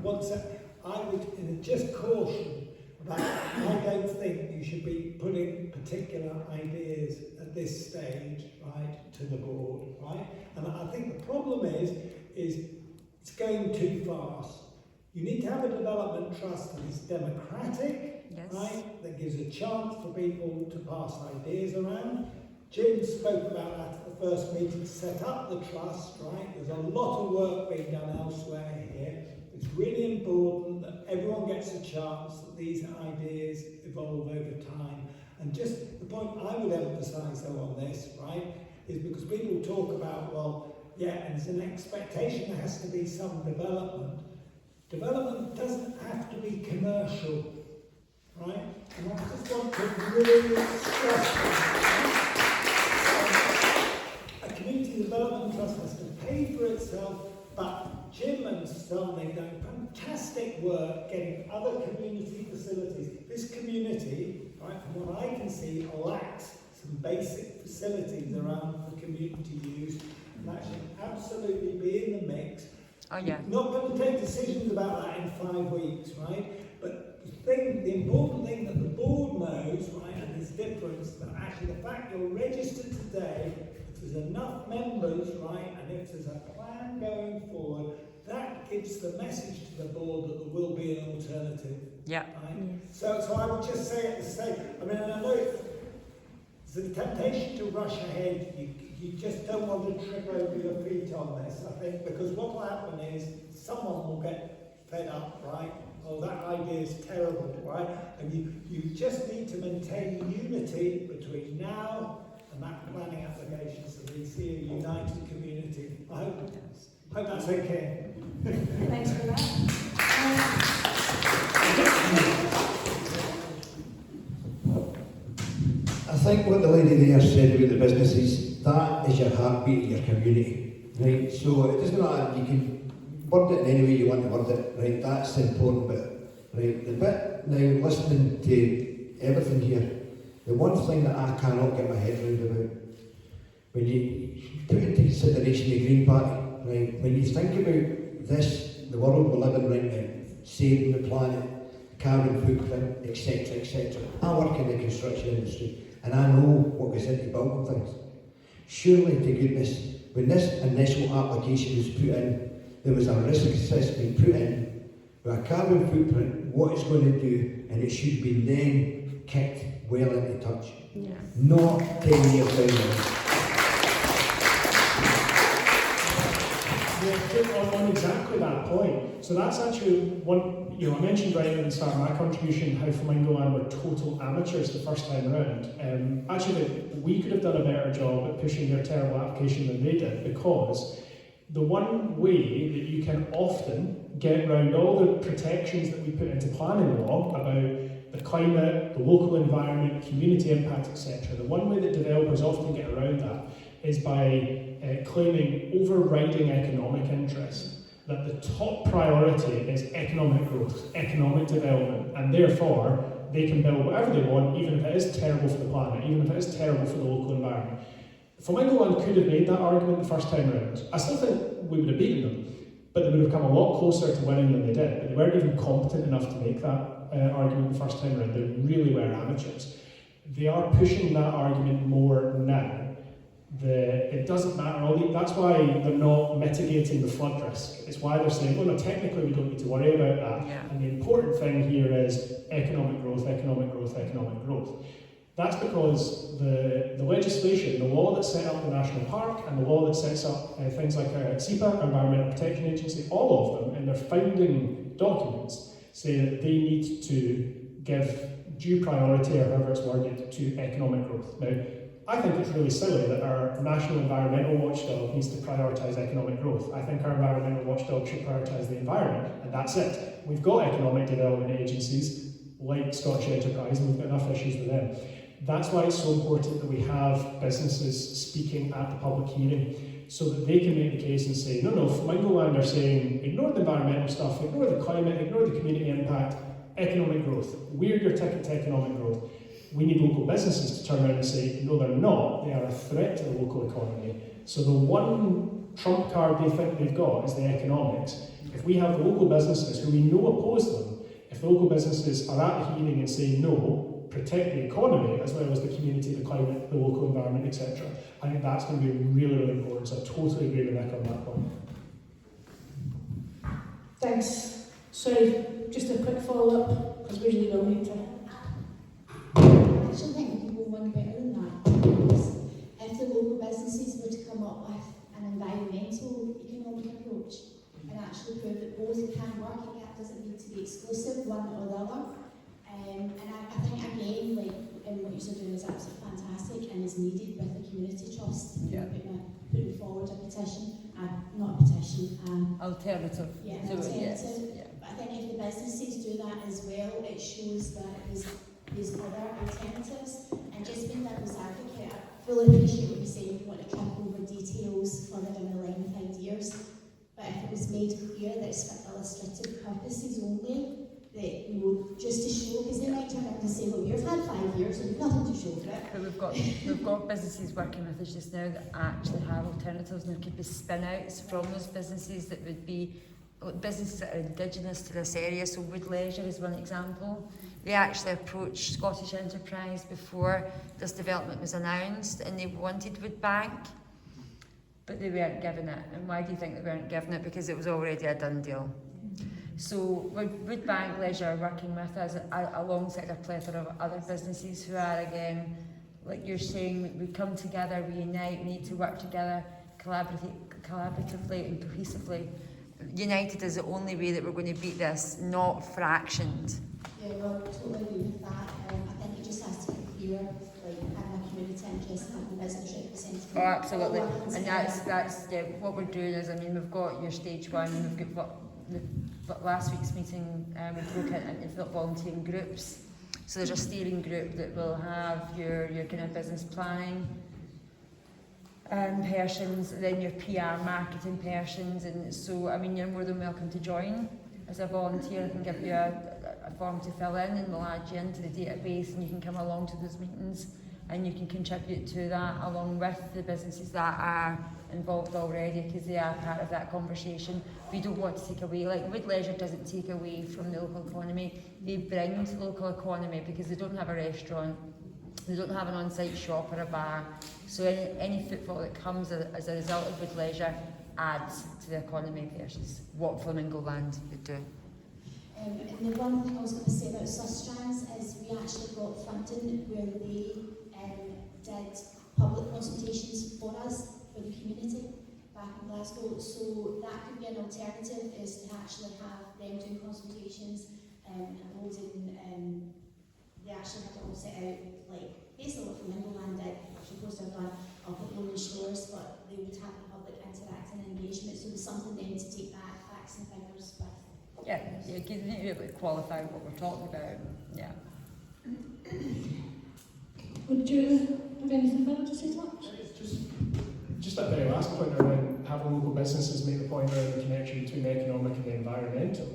one sec, I would just caution about, I don't think you should be putting particular ideas at this stage, right, to the board, right? And I think the problem is it's going too fast. You need to have a development trust that is democratic, Yes. right, that gives a chance for people to pass ideas around. Jim spoke about that at the first meeting, set up the trust, right? There's a lot of work being done elsewhere here. It's really important that everyone gets a chance, that these ideas evolve over time. And just the point I would emphasise though on this, right, is because people talk about, well, yeah, and there's an expectation there has to be some development. Development doesn't have to be commercial, right? And I just want to really stress that. A community development trust has to pay for itself, but Jim and Son, they've done fantastic work getting other community facilities. This community, right, from what I can see, lacks some basic facilities around for community use, and that should absolutely be in the mix. Oh yeah. Not going to take decisions about that in 5 weeks, right? But the important thing that the board knows, right, and this difference, that actually the fact you're registered today, if there's enough members, right, and if there's a plan going forward, that gives the message to the board that there will be an alternative. Yeah. Right? So I would just say at the stage, I mean, and I know there's a temptation to rush ahead. You just don't want to trip over your feet on this, I think, because what will happen is someone will get fed up, right? Oh, that idea is terrible, right? And you just need to maintain unity between now and that planning application so we see a united community. I hope that's okay. Thanks for that. I think what the lady there said about the businesses, that is your heartbeat of your community, right? So it doesn't matter, you can word it in any way you want to word it, right? That's the important bit, right? The bit, now listening to everything here, the one thing that I cannot get my head around about, when you put into consideration the Green Party, right? When you think about this, the world we live in right now, saving the planet, carbon footprint, etc., etc. I work in the construction industry, and I know what goes into building things. Surely to goodness, when this initial application was put in, there was a risk assessment put in with a carbon footprint, what it's going to do, and it should be then kicked well into touch. Yeah. Not 10 years down the line. On exactly that point. So that's actually one, I mentioned right at the start of my contribution how Flamingo Land were total amateurs the first time round. Actually, we could have done a better job at pushing their terrible application than they did, because The one way that you can often get around all the protections that we put into planning law about the climate, the local environment, community impact, etc., the one way that developers often get around that is by claiming overriding economic interest, that the top priority is economic growth, economic development, and therefore they can build whatever they want, even if it is terrible for the planet, even if it is terrible for the local environment. Flamingo could have made that argument the first time round. I still think we would have beaten them, but they would have come a lot closer to winning than they did. But they weren't even competent enough to make that argument the first time round. They really were amateurs. They are pushing that argument more now. It doesn't matter. That's why they're not mitigating the flood risk. It's why they're saying, oh no, technically we don't need to worry about that. Yeah. And the important thing here is economic growth, economic growth, economic growth. That's because the legislation, the law that set up the national park and the law that sets up things like SEPA, Environmental Protection Agency, all of them in their founding documents say that they need to give due priority, or however it's worded, to economic growth. Now, I think it's really silly that our national environmental watchdog needs to prioritise economic growth. I think our environmental watchdog should prioritise the environment, and that's it. We've got economic development agencies like Scottish Enterprise, and we've got enough issues with them. That's why it's so important that we have businesses speaking at the public hearing, so that they can make the case and say, no, Flamingo are saying, ignore the environmental stuff, ignore the climate, ignore the community impact, economic growth. We're your ticket to economic growth. We need local businesses to turn around and say, no, they're not. They are a threat to the local economy. So the one trump card they think they've got is the economics. If we have the local businesses who we know oppose them, if the local businesses are at the hearing and say no, protect the economy as well as the community, the climate, the local environment, etc., I think that's going to be really, really important. So I totally agree with Nick on that point. Thanks. Sorry, just a quick follow-up, because we really will need to. I actually think we can go one better than that, because if the local businesses were to come up with an environmental economic approach and actually prove that both can work, it doesn't need to be exclusive, one or the other. And I think again, like, what you're doing is absolutely fantastic and is needed with the community trust. Yeah. Putting forward a petition, not a petition, Alternative. yeah, an So, alternative. yes, yeah. But I think if the businesses do that as well, it shows that there's other alternatives. And just being devil's advocate, I fully appreciate what you're saying. You want to trip over details further down the line with ideas. But if it was made clear that it's for illustrative purposes only, that, just to show, because they might turn around and say, well, you've had 5 years and nothing to show for it. But we've got businesses working with us just now that actually have alternatives, and there could be spin-outs from those businesses that would be businesses that are indigenous to this area. So Wood Leisure is one example. They actually approached Scottish Enterprise before this development was announced, and they wanted Wood Bank, but they weren't given it. And why do you think they weren't given it? Because it was already a done deal. So Wood Bank Leisure are working with us alongside a plethora of other businesses who are, again, like you're saying, we come together, we unite, we need to work together collaboratively and cohesively. United is the only way that we're going to beat this, not fractioned. Yeah, well, totally agree with that. I think it just has to be clear, like, having a community interest and having business representative. Oh, absolutely. And that's what we're doing is, we've got your stage one, and we've got last week's meeting, we broke it into volunteering groups. So there's a steering group that will have your kind of business planning persons, then your PR marketing persons, and so you're more than welcome to join as a volunteer. I can give you a form to fill in, and we'll add you into the database, and you can come along to those meetings and you can contribute to that along with the businesses that are involved already, because they are part of that conversation. We don't want to take away, like Wood Leisure doesn't take away from the local economy, they bring to the local economy because they don't have a restaurant, they don't have an on-site shop or a bar, so any footfall that comes as a result of Wood Leisure adds to the economy versus what Flamingo Land would do. And the one thing I was going to say about Sustrans is we actually got funding where they did public consultations for us, for the community back in Glasgow. So that could be an alternative, is to actually have them doing consultations and holding, they actually had it all set out, like based on what Flamingo Land did, supposed to have done up at Lonely Shores, but they would have the public interact and engagement, so there's something then to take back facts and figures with. Yeah, you need to be able to qualify what we're talking about. Yeah. Would you have anything further to say to that? Just that very last point around having local businesses make the point around the connection between the economic and the environmental.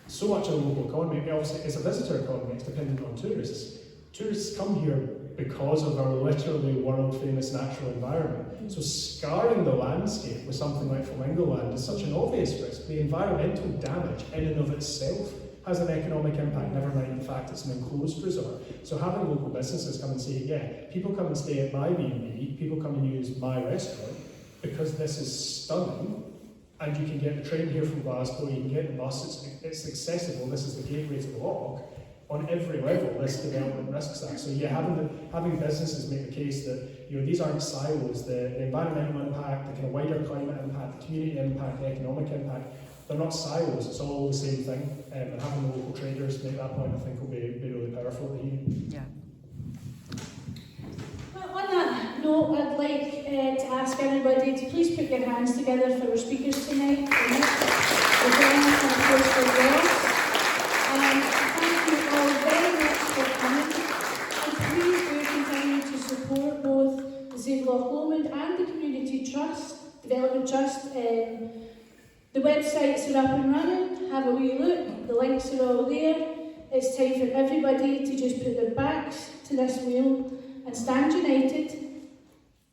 So much of the local economy, obviously, is a visitor economy, it's dependent on tourists. Tourists come here because of our literally world-famous natural environment. So scarring the landscape with something like Flamingo Land is such an obvious risk. The environmental damage in and of itself has an economic impact, never mind the fact it's an enclosed resort. So having local businesses come and say, yeah, people come and stay at my B&B, people come and use my restaurant, because this is stunning, and you can get the train here from Glasgow, you can get the bus, it's accessible, this is the gateway to the Loch. On every level, this development risks that. So yeah, having businesses make the case that these aren't silos, the environmental impact, the kind of wider climate impact, the community impact, the economic impact, they're not silos, it's all the same thing. And having the local traders make that point, I think, will be really powerful to hear. Yeah. Well, on that note, I'd like to ask everybody to please put your hands together for our speakers tonight. We're going to have a close for yours. Thank you all very much for coming. And please do continue to support both the Save Loch Lomond and the Community Trust, Development Trust. The websites are up and running, have a wee look, the links are all there. It's time for everybody to just put their backs to this wheel and stand united.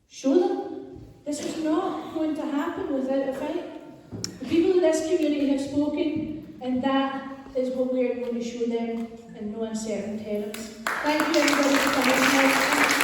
Show them this is not going to happen without a fight. The people of this community have spoken, and that is what we're going to show them in no uncertain terms. Thank you everybody for coming tonight.